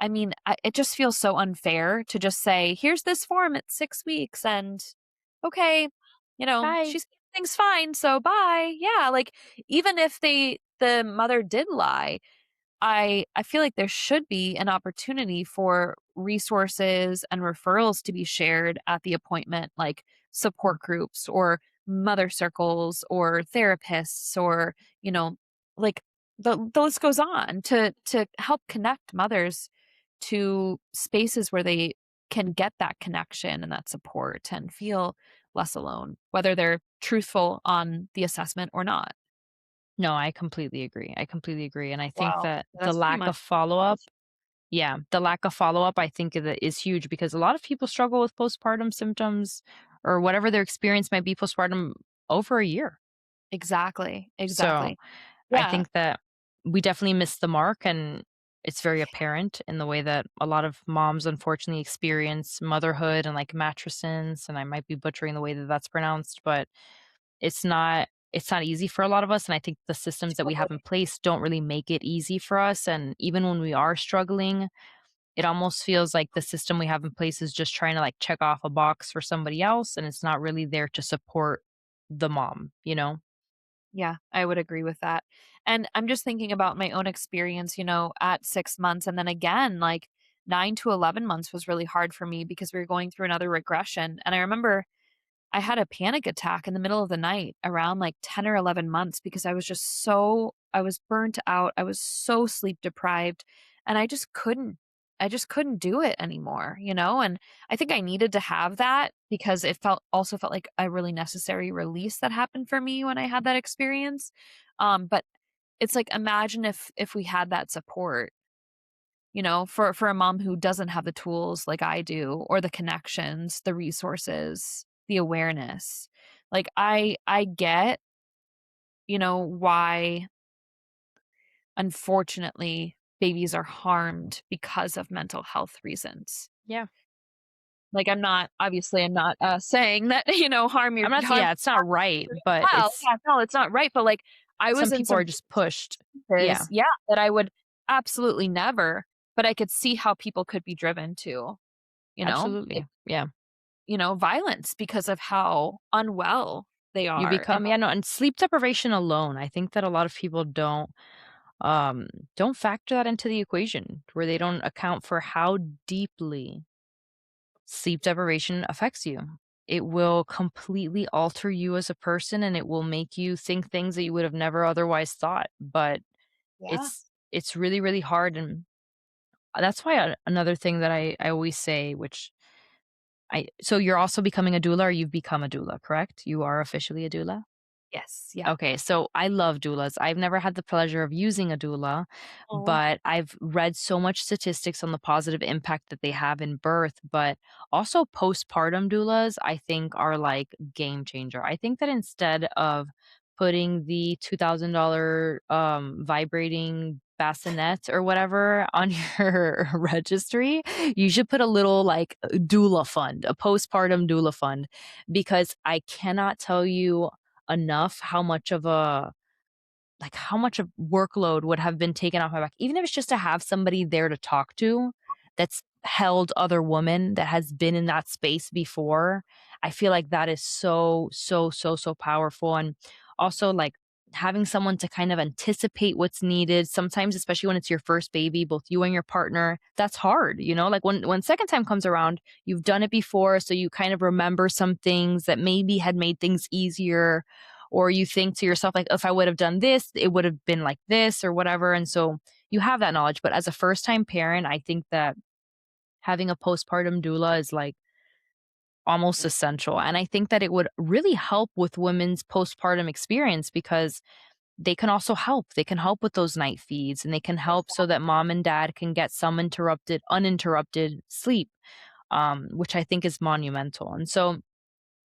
Speaker 2: I mean, it just feels so unfair to just say, "Here's this form at 6 weeks, and okay,
Speaker 1: Bye.
Speaker 2: she's things fine, so bye." Yeah, like, even if the mother did lie, I feel like there should be an opportunity for resources and referrals to be shared at the appointment, like support groups or mother circles or therapists or, like the list goes on to help connect mothers to spaces where they can get that connection and that support and feel less alone, whether they're truthful on the assessment or not.
Speaker 1: No, I completely agree. I completely agree. And I think
Speaker 2: Wow.
Speaker 1: that the
Speaker 2: That's pretty
Speaker 1: lack
Speaker 2: much
Speaker 1: of follow up, yeah, the lack of follow up, I think that is huge because a lot of people struggle with postpartum symptoms or whatever their experience might be postpartum over a year.
Speaker 2: exactly,
Speaker 1: So
Speaker 2: exactly.
Speaker 1: I
Speaker 2: Yeah,
Speaker 1: think that we definitely missed the mark, and it's very apparent in the way that a lot of moms unfortunately experience motherhood and like matrescence. And I might be butchering the way that that's pronounced, but it's not easy for a lot of us. And I think the systems that we have in
Speaker 2: totally.
Speaker 1: place don't really make it easy for us. And even when we are struggling, it almost feels like the system we have in place is just trying to like check off a box for somebody else, and it's not really there to support the mom.
Speaker 2: Yeah, I would agree with that. And I'm just thinking about my own experience, at 6 months, and then again, like, 9 to 11 months was really hard for me because we were going through another regression, and I remember I had a panic attack in the middle of the night around, like, 10 or 11 months because I was burnt out, I was so sleep deprived, and I just couldn't do it anymore, and I think I needed to have that because it felt like a really necessary release that happened for me when I had that experience, but it's like, imagine if we had that support, for a mom who doesn't have the tools like I do or the connections, the resources, the awareness. Like, I get, why, unfortunately, babies are harmed because of mental health reasons.
Speaker 1: Yeah.
Speaker 2: Like, I'm not, saying that,
Speaker 1: I'm not
Speaker 2: harm
Speaker 1: yeah, it's not right,
Speaker 2: your
Speaker 1: but
Speaker 2: child.
Speaker 1: it's
Speaker 2: Yeah, no, it's not right, but, like, I
Speaker 1: some
Speaker 2: was in
Speaker 1: people
Speaker 2: some
Speaker 1: are just pushed. Yeah,
Speaker 2: places, yeah, that I would absolutely never, but I could see how people could be driven to, you know?
Speaker 1: absolutely. Yeah.
Speaker 2: violence because of how unwell they
Speaker 1: You
Speaker 2: are. And
Speaker 1: become yeah, no, and sleep deprivation alone, I think that a lot of people um, don't factor that into the equation, where they don't account for how deeply sleep deprivation affects you. It will completely alter you as a person, and it will make you think things that you would have never otherwise thought, but
Speaker 2: yeah.
Speaker 1: it's really, really hard, and that's why another thing that I always say, which I so you're also becoming a doula, or you've become a doula, correct? You are officially a doula?
Speaker 2: Yes. Yeah.
Speaker 1: Okay, so I love doulas. I've never had the pleasure of using a doula,
Speaker 2: Oh,
Speaker 1: but I've read so much statistics on the positive impact that they have in birth, but also postpartum doulas, I think are like game changer. I think that instead of putting the $2,000 vibrating bassinet or whatever on your registry, you should put a little like doula fund, a postpartum doula fund, because I cannot tell you enough how much of a like, how much of workload would have been taken off my back, even if it's just to have somebody there to talk to that's held other women, that has been in that space before. I feel like that is so, so, so, so powerful, and also, like, having someone to kind of anticipate what's needed, sometimes, especially when it's your first baby, both you and your partner, that's hard, like, when second time comes around, you've done it before, so you kind of remember some things that maybe had made things easier, or you think to yourself like, if I would have done this, it would have been like this or whatever, and so you have that knowledge. But as a first time parent, I think that having a postpartum doula is like almost essential, and I think that it would really help with women's postpartum experience, because they can help with those night feeds, and they can help so that mom and dad can get some uninterrupted sleep, which I think is monumental. And so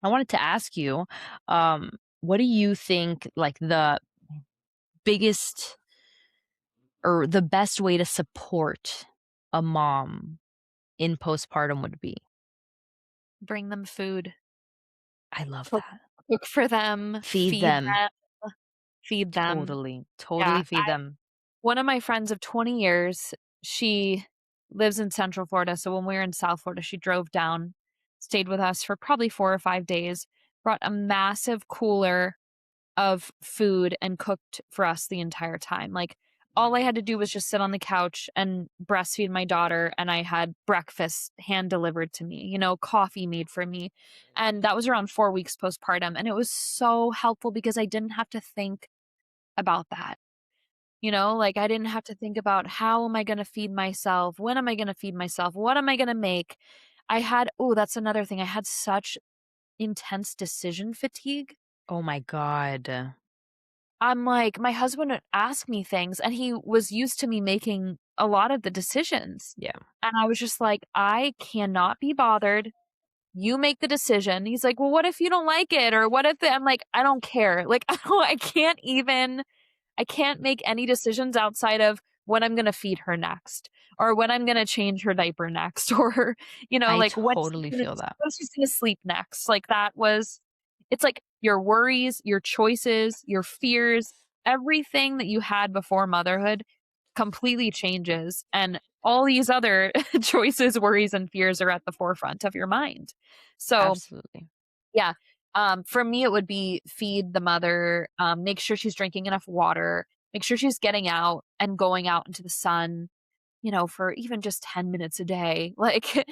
Speaker 1: I wanted to ask you, um, what do you think like the biggest or the best way to support a mom in postpartum would be?
Speaker 2: bring them food.
Speaker 1: I love
Speaker 2: Cook,
Speaker 1: that.
Speaker 2: cook for them.
Speaker 1: Feed
Speaker 2: Feed
Speaker 1: them.
Speaker 2: them. Feed them.
Speaker 1: Totally,
Speaker 2: Yeah.
Speaker 1: totally feed them.
Speaker 2: One of my friends of 20 years, she lives in Central Florida, so when we were in South Florida, she drove down, stayed with us for probably 4 or 5 days, brought a massive cooler of food and cooked for us the entire time. Like, all I had to do was just sit on the couch and breastfeed my daughter, and I had breakfast hand delivered to me, coffee made for me, and that was around 4 weeks postpartum, and it was so helpful because I didn't have to think about that. Like, I didn't have to think about how am I gonna feed myself? When am I gonna feed myself? What am I gonna make? That's another thing. I had such intense decision fatigue.
Speaker 1: Oh my god.
Speaker 2: I'm like, my husband would ask me things and he was used to me making a lot of the decisions.
Speaker 1: Yeah.
Speaker 2: And I was just like, I cannot be bothered. You make the decision. He's like, well, what if you don't like it? Or what if I'm like, I don't care. Like, I can't make any decisions outside of when I'm gonna feed her next, or when I'm gonna change her diaper next, or,
Speaker 1: I
Speaker 2: like
Speaker 1: totally feel that.
Speaker 2: when she's gonna sleep next. Like, it's like your worries, your choices, your fears, everything that you had before motherhood completely changes, and all these other choices, worries, and fears are at the forefront of your mind. So
Speaker 1: Absolutely.
Speaker 2: yeah. For me, it would be feed the mother, make sure she's drinking enough water, make sure she's getting out and going out into the sun, for even just 10 minutes a day. Like,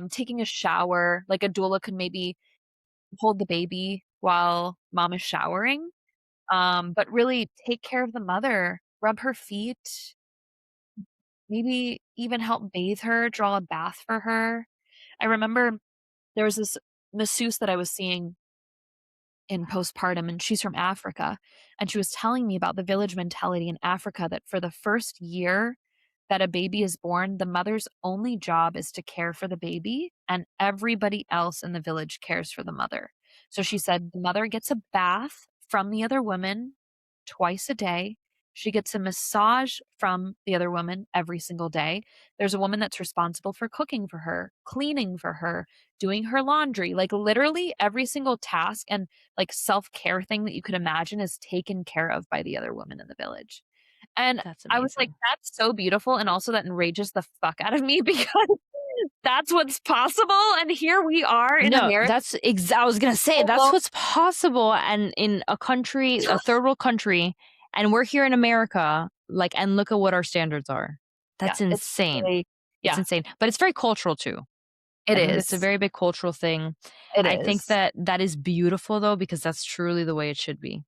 Speaker 2: taking a shower, like a doula could maybe hold the baby while mom is showering. But really take care of the mother, rub her feet, maybe even help bathe her, draw a bath for her. I remember there was this masseuse that I was seeing in postpartum, and she's from Africa, and she was telling me about the village mentality in Africa, that for the first year that a baby is born, the mother's only job is to care for the baby, and everybody else in the village cares for the mother. So she said the mother gets a bath from the other woman twice a day. She gets a massage from the other woman every single day. There's a woman that's responsible for cooking for her, cleaning for her, doing her laundry. Like, literally every single task and like self-care thing that you could imagine is taken care of by the other woman in the village. And
Speaker 1: That's
Speaker 2: I was like,
Speaker 1: amazing.
Speaker 2: that's so beautiful, and also that enrages the fuck out of me because that's what's possible, and here we are in
Speaker 1: No,
Speaker 2: America.
Speaker 1: I was gonna say, that's
Speaker 2: Almost
Speaker 1: what's possible, and in a country, a third world country, and we're here in America, like, and look at what our standards are.
Speaker 2: yeah,
Speaker 1: That's
Speaker 2: it's
Speaker 1: insane.
Speaker 2: really
Speaker 1: It's
Speaker 2: yeah,
Speaker 1: insane, but it's very cultural too.
Speaker 2: it
Speaker 1: I think it's a
Speaker 2: is.
Speaker 1: very big cultural thing.
Speaker 2: It
Speaker 1: I think
Speaker 2: is.
Speaker 1: that that is beautiful though, because that's truly the way it should be.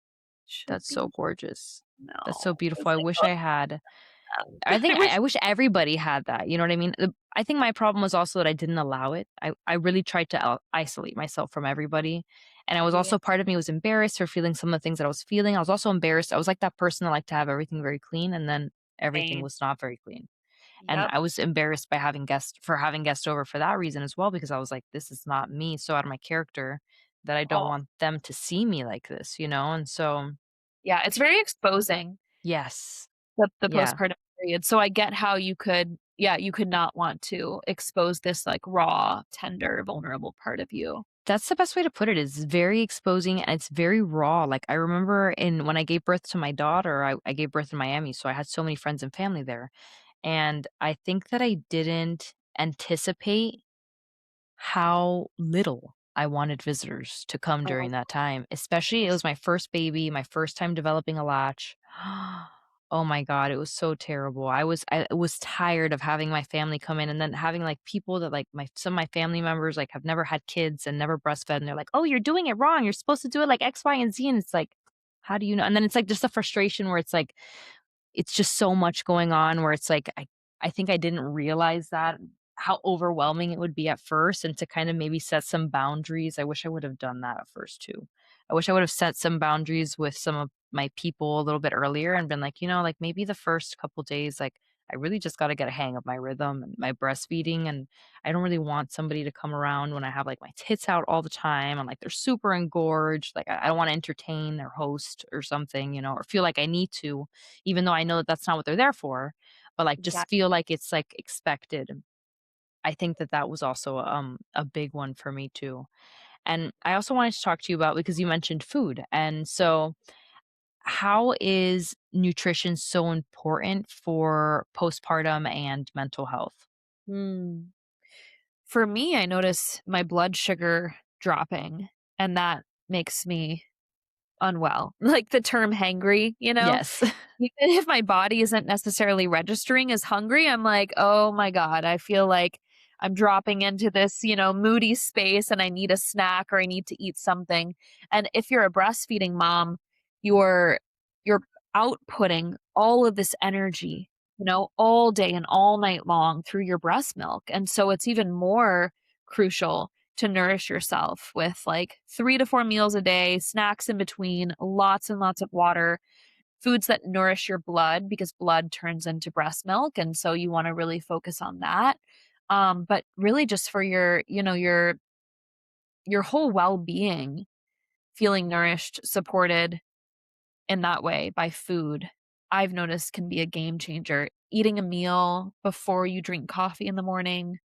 Speaker 2: Should
Speaker 1: That's so
Speaker 2: be.
Speaker 1: gorgeous. That's so
Speaker 2: No,
Speaker 1: beautiful.
Speaker 2: it's
Speaker 1: I
Speaker 2: like,
Speaker 1: wish
Speaker 2: oh,
Speaker 1: I had. I
Speaker 2: I
Speaker 1: think
Speaker 2: wish
Speaker 1: I wish everybody had that, you know what I mean? I think my problem was also that I didn't allow it. I really tried to isolate myself from everybody, and I was
Speaker 2: yeah,
Speaker 1: also part of me was embarrassed for feeling some of the things that I was feeling. I was also embarrassed. I was like that person that liked to have everything very clean, and then everything
Speaker 2: same.
Speaker 1: was not very clean. And
Speaker 2: Yep.
Speaker 1: I was embarrassed by having guests over for that reason as well, because I was like, "This is not me," so out of my character that I don't
Speaker 2: Oh,
Speaker 1: want them to see me like this, you know? And so
Speaker 2: yeah, it's very exposing,
Speaker 1: yes.
Speaker 2: the
Speaker 1: Yeah.
Speaker 2: postpartum period, so I get how you could yeah, you could not want to expose this, like, raw, tender, vulnerable part of you.
Speaker 1: That's the best way to put it, is very exposing and it's very raw. Like, I remember in when I gave birth to my daughter, I gave birth in Miami, so I had so many friends and family there, and I think that I didn't anticipate how little I wanted visitors to come
Speaker 2: Oh,
Speaker 1: during that time, especially it was my first baby, my first time developing a latch. Oh my god, it was so terrible. I was tired of having my family come in and then having, like, people that, like, some of my family members, like, have never had kids and never breastfed, and they're like, "Oh, you're doing it wrong. You're supposed to do it like X, Y, and Z," and it's like, "How do you know?" And then it's, like, just a frustration where it's like, it's just so much going on where it's like, I think I didn't realize that, how overwhelming it would be at first, and to kind of maybe set some boundaries. I wish I would have done that at first too. I wish I would have set some boundaries with some of my people a little bit earlier and been like, like, maybe the first couple days, like, I really just gotta get a hang of my rhythm and my breastfeeding, and I don't really want somebody to come around when I have, like, my tits out all the time and, like, they're super engorged, like, I don't wanna entertain their host or something, or feel like I need to, even though I know that that's not what they're there for, but, like, just
Speaker 2: exactly.
Speaker 1: feel like it's, like, expected. I think that that was also, a big one for me too. And I also wanted to talk to you about, because you mentioned food, and so how is nutrition so important for postpartum and mental health?
Speaker 2: Mm. For me, I notice my blood sugar dropping, and that makes me unwell. Like the term hangry, you know?
Speaker 1: Yes.
Speaker 2: Even if my body isn't necessarily registering as hungry, I'm like, "Oh my god, I feel like I'm dropping into this, moody space and I need a snack or I need to eat something." And if you're a breastfeeding mom, you're you're outputting all of this energy, all day and all night long through your breast milk. And so it's even more crucial to nourish yourself with like 3 to 4 meals a day, snacks in between, lots and lots of water, foods that nourish your blood because blood turns into breast milk, and so you wanna really focus on that. But really just for your whole well-being, feeling nourished, supported in that way by food, I've noticed can be a game changer. Eating a meal before you drink coffee in the morning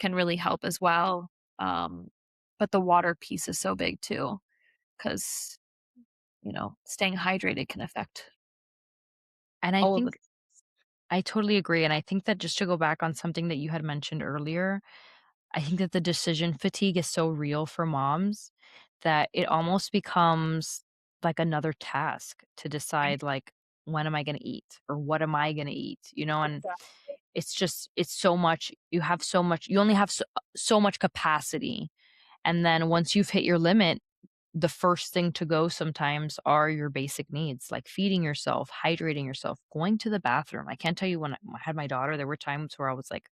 Speaker 2: can really help as well. Um, but the water piece is so big too, because staying hydrated can affect
Speaker 1: And I
Speaker 2: all of the
Speaker 1: think I totally agree, and I think that, just to go back on something that you had mentioned earlier, I think that the decision fatigue is so real for moms that it almost becomes like another task to decide, like, when am I gonna eat or what am I gonna eat, and
Speaker 2: exactly.
Speaker 1: it's so much, you only have so much capacity, and then once you've hit your limit, the first thing to go sometimes are your basic needs, like feeding yourself, hydrating yourself, going to the bathroom. I can't tell you, when I had my daughter, there were times where I was like,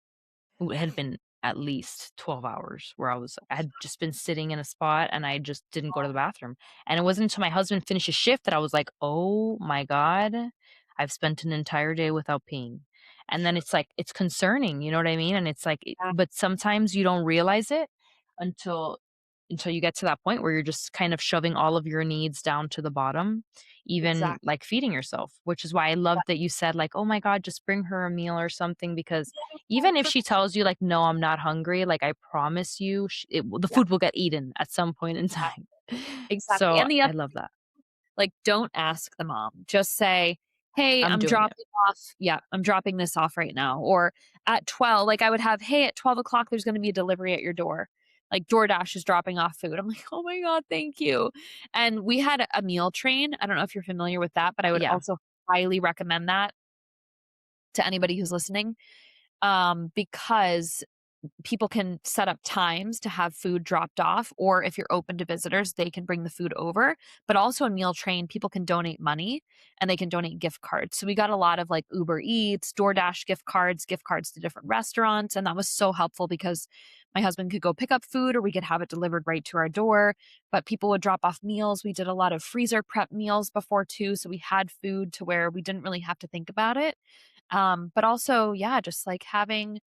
Speaker 1: it had been at least 12 hours where I had just been sitting in a spot and I just didn't go to the bathroom. And it wasn't until my husband finished his shift that I was like, "Oh my god, I've spent an entire day without peeing." And then it's like, it's concerning, you know what I mean? And it's like,
Speaker 2: Yeah,
Speaker 1: but sometimes you don't realize it until you get to that point where you're just kind of shoving all of your needs down to the bottom, even
Speaker 2: exactly.
Speaker 1: like feeding yourself, which is why I love that you said, like, "Oh my god, just bring her a meal or something," because
Speaker 2: Yeah,
Speaker 1: even if she tells you, like, "No, I'm not hungry," like, I promise you, the
Speaker 2: yeah,
Speaker 1: food will get eaten at some point in time.
Speaker 2: exactly.
Speaker 1: So,
Speaker 2: And the
Speaker 1: I
Speaker 2: other
Speaker 1: love that.
Speaker 2: like, don't ask the mom. Just say, "Hey,
Speaker 1: I'm doing it.
Speaker 2: I'm dropping this off right now." Or at 12, like, I would have, "Hey, at 12 o'clock, there's gonna be a delivery at your door." Like, DoorDash is dropping off food. I'm like, "Oh my god, thank you." And we had a meal train. I don't know if you're familiar with that, but I would
Speaker 1: Yeah,
Speaker 2: also highly recommend that to anybody who's listening, because people can set up times to have food dropped off, or if you're open to visitors, they can bring the food over. But also in meal train, people can donate money and they can donate gift cards. So we got a lot of like Uber Eats, DoorDash gift cards to different restaurants. And that was so helpful because my husband could go pick up food or we could have it delivered right to our door. But people would drop off meals. We did a lot of freezer prep meals before too. So we had food to where we didn't really have to think about it. But also, yeah, just like having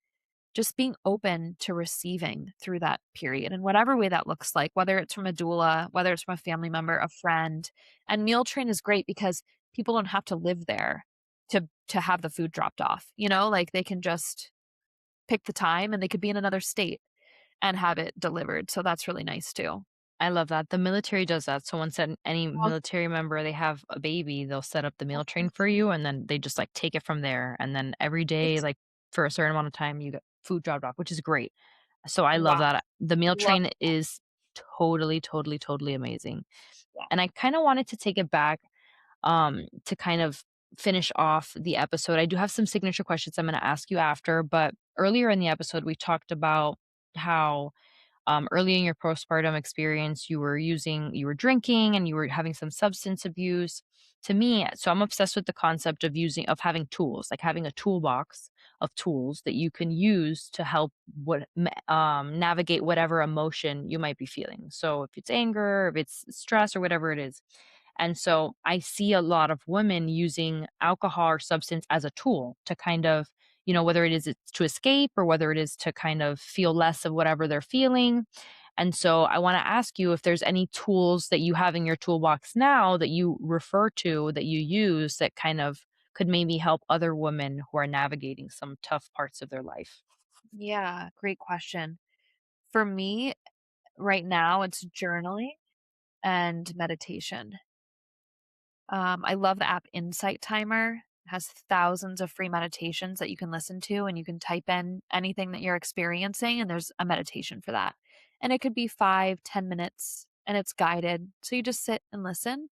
Speaker 2: just being open to receiving through that period in whatever way that looks like, whether it's from a doula, whether it's from a family member, a friend. And meal train is great because people don't have to live there to have the food dropped off. Like they can just pick the time and they could be in another state and have it delivered. So that's really nice too.
Speaker 1: I love that. The military does that. So once any
Speaker 2: Oh,
Speaker 1: military member, they have a baby, they'll set up the meal
Speaker 2: okay.
Speaker 1: train for you, and then they just, like, take it from there, and then every day,
Speaker 2: It's
Speaker 1: like, for a certain amount of time, you get food dropped off, which is great. So I love
Speaker 2: wow.
Speaker 1: that. The meal
Speaker 2: Love
Speaker 1: train is totally, totally, totally amazing.
Speaker 2: that.
Speaker 1: And I kinda wanted to take it back, to kind of finish off the episode. I do have some signature questions I'm gonna ask you after, but earlier in the episode, we talked about how early in your postpartum experience, you were drinking and you were having some substance abuse. To me, so I'm obsessed with the concept of having tools, like having a toolbox of tools that you can use to help navigate whatever emotion you might be feeling. So if it's anger, if it's stress, or whatever it is. And so I see a lot of women using alcohol or substance as a tool to kind of, whether it's to escape or whether it is to kind of feel less of whatever they're feeling. And so I want to ask you if there's any tools that you have in your toolbox now that you refer to, that you use, that kind of could maybe help other women who are navigating some tough parts of their life.
Speaker 2: Yeah, great question. For me, right now, it's journaling and meditation. I love the app Insight Timer. It has thousands of free meditations that you can listen to, and you can type in anything that you're experiencing, and there's a meditation for that. And it could be 5, 10 minutes, and it's guided. So you just sit and listen,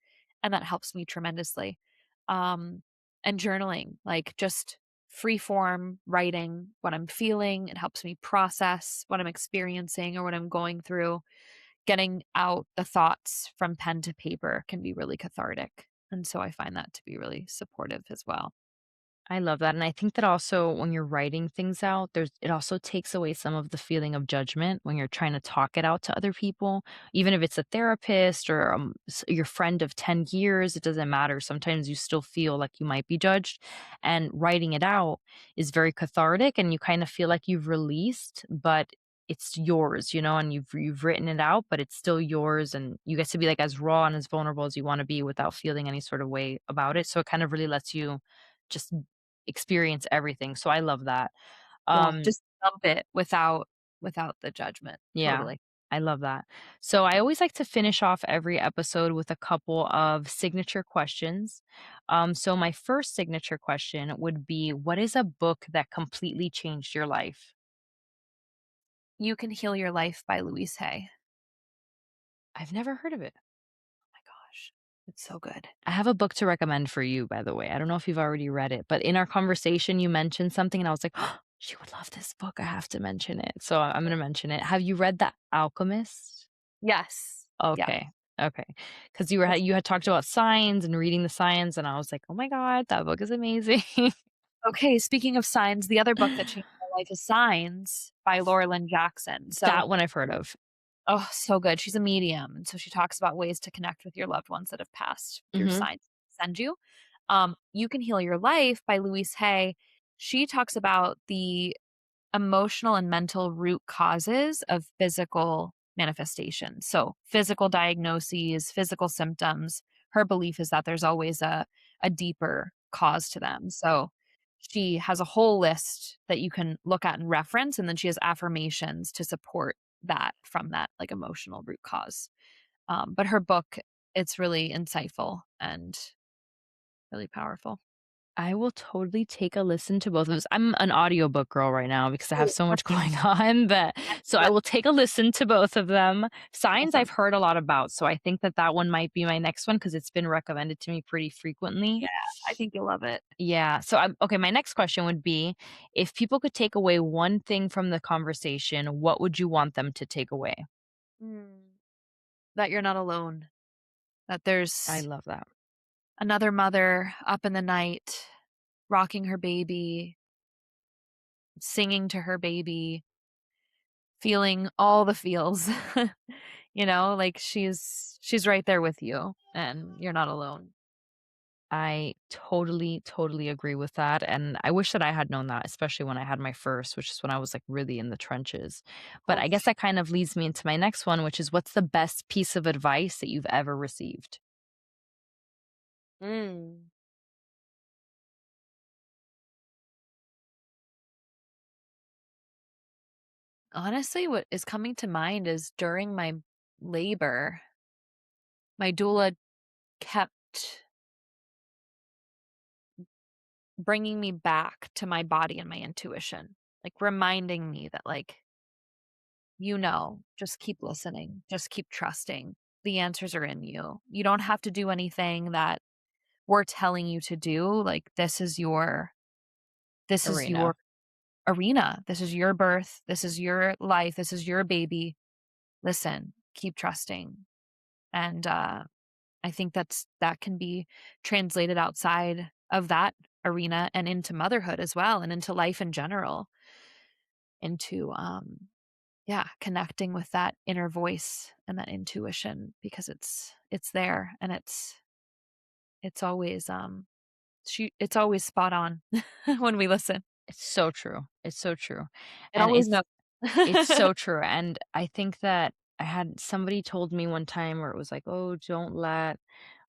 Speaker 2: and that helps me tremendously. Um, and journaling, like just free form writing what I'm feeling. It helps me process what I'm experiencing or what I'm going through. Getting out the thoughts from pen to paper can be really cathartic, and so I find that to be really supportive as well.
Speaker 1: I love that, and I think that also when you're writing things out, it also takes away some of the feeling of judgment when you're trying to talk it out to other people, even if it's a therapist or, your friend of 10 years, it doesn't matter. Sometimes you still feel like you might be judged, and writing it out is very cathartic, and you kind of feel like you've released, but it's yours, and you've written it out, but it's still yours, and you get to be, like, as raw and as vulnerable as you wanna be without feeling any sort of way about it, so it kind of really lets you just experience everything, so I love that.
Speaker 2: Yeah,
Speaker 1: Um,
Speaker 2: just dump it without the judgment.
Speaker 1: yeah,
Speaker 2: Totally.
Speaker 1: I love that. So I always like to finish off every episode with a couple of signature questions. So my first signature question would be, what is a book that completely changed your life?
Speaker 2: You Can Heal Your Life by Louise Hay.
Speaker 1: I've never heard of it.
Speaker 2: Oh my gosh, it's so good.
Speaker 1: I have a book to recommend for you, by the way. I don't know if you've already read it, but in our conversation, you mentioned something, and I was like, "Oh, she would love this book. I have to mention it." So I'm gonna mention it. Have you read The Alchemist?
Speaker 2: Yes. Yeah.
Speaker 1: Okay, okay, because
Speaker 2: It's
Speaker 1: you had talked about signs and reading the signs, and I was like, "Oh my god, that book is amazing."
Speaker 2: okay, speaking of signs, the other book that changed my life is Signs by Laura Lynn Jackson. So
Speaker 1: That one I've heard of.
Speaker 2: oh, so good. She's a medium, and so she talks about ways to connect with your loved ones that have passed through
Speaker 1: Mhm.
Speaker 2: signs send you. You Can Heal Your Life by Louise Hay. She talks about the emotional and mental root causes of physical manifestations. So, physical diagnoses, physical symptoms. Her belief is that there's always a deeper cause to them. So, she has a whole list that you can look at and reference, and then she has affirmations to support that from that like emotional root cause. But her book, it's really insightful and really powerful.
Speaker 1: I will totally take a listen to both of those. I'm an audiobook girl right now because I have
Speaker 2: Oh,
Speaker 1: so much
Speaker 2: perfect.
Speaker 1: going on that so I will take a listen to both of them. Signs I've
Speaker 2: Awesome.
Speaker 1: heard a lot about, so I think that that one might be my next one because it's been recommended to me pretty
Speaker 2: Yeah,
Speaker 1: frequently.
Speaker 2: I think you'll love it.
Speaker 1: Yeah, so I'm okay, my next question would be, if people could take away one thing from the conversation, what would you want them to take away?
Speaker 2: Mm. That you're not alone, that
Speaker 1: I
Speaker 2: there's
Speaker 1: love that.
Speaker 2: another mother up in the night, rocking her baby, singing to her baby, feeling all the feels. Like she's right there with you and you're not alone.
Speaker 1: I totally, totally agree with that, and I wish that I had known that, especially when I had my first, which is when I was, like, really in the trenches. But
Speaker 2: Oh,
Speaker 1: I
Speaker 2: for
Speaker 1: guess
Speaker 2: sure.
Speaker 1: that kind of leads me into my next one, which is what's the best piece of advice that you've ever received?
Speaker 2: Mm. Honestly, what is coming to mind is during my labor, my doula kept bringing me back to my body and my intuition, like reminding me that, like, just keep listening, just keep trusting. The answers are in you. You don't have to do anything that we're telling you to do. Like, this is your
Speaker 1: Arena.
Speaker 2: arena. This is your birth. This is your life. This is your baby. Listen, keep trusting. And I think that can be translated outside of that arena and into motherhood as well and into life in general, into yeah, connecting with that inner voice and that intuition because it's there and it's always it's always spot on when we listen.
Speaker 1: It's so true. It's so true.
Speaker 2: It
Speaker 1: And
Speaker 2: always knows.
Speaker 1: it's so true, and I think that I had somebody told me one time where it was like, "Oh, don't let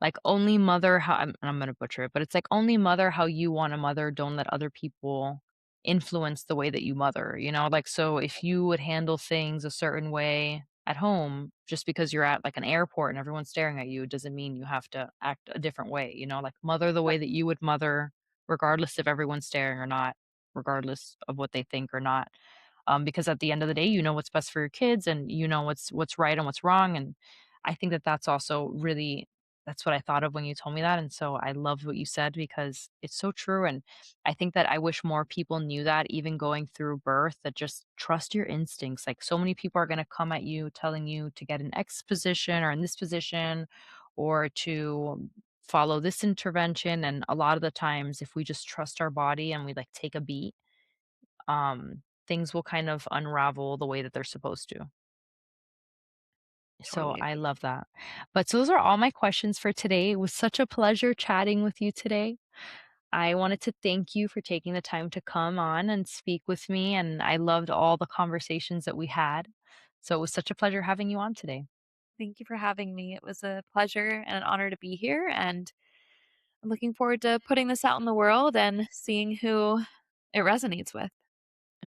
Speaker 1: like, only mother how" I'm gonna butcher it, but it's like, "Only mother how you wanna mother, don't let other people influence the way that you mother," you know? Like, so if you would handle things a certain way at home, just because you're at, like, an airport and everyone's staring at you, doesn't mean you have to act a different way, you know? Like, mother the way that you would mother regardless if everyone's staring or not, regardless of what they think or not. Because at the end of the day, you know what's best for your kids and you know what's right and what's wrong. And I think that that's also really that's what I thought of when you told me that. And so I loved what you said because it's so true. And I think that I wish more people knew that even going through birth, that just trust your instincts. Like so many people are going to come at you telling you to get an X position or in this position or to follow this intervention. And a lot of the times, if we just trust our body and we like take a beat, things will kind of unravel the way that they're supposed to. So
Speaker 2: Totally
Speaker 1: I
Speaker 2: agree.
Speaker 1: love that. But so those are all my questions for today. It was such a pleasure chatting with you today. I wanted to thank you for taking the time to come on and speak with me. And I loved all the conversations that we had. So it was such a pleasure having you on today.
Speaker 2: Thank you for having me. It was a pleasure and an honor to be here, and I'm looking forward to putting this out in the world and seeing who it resonates with.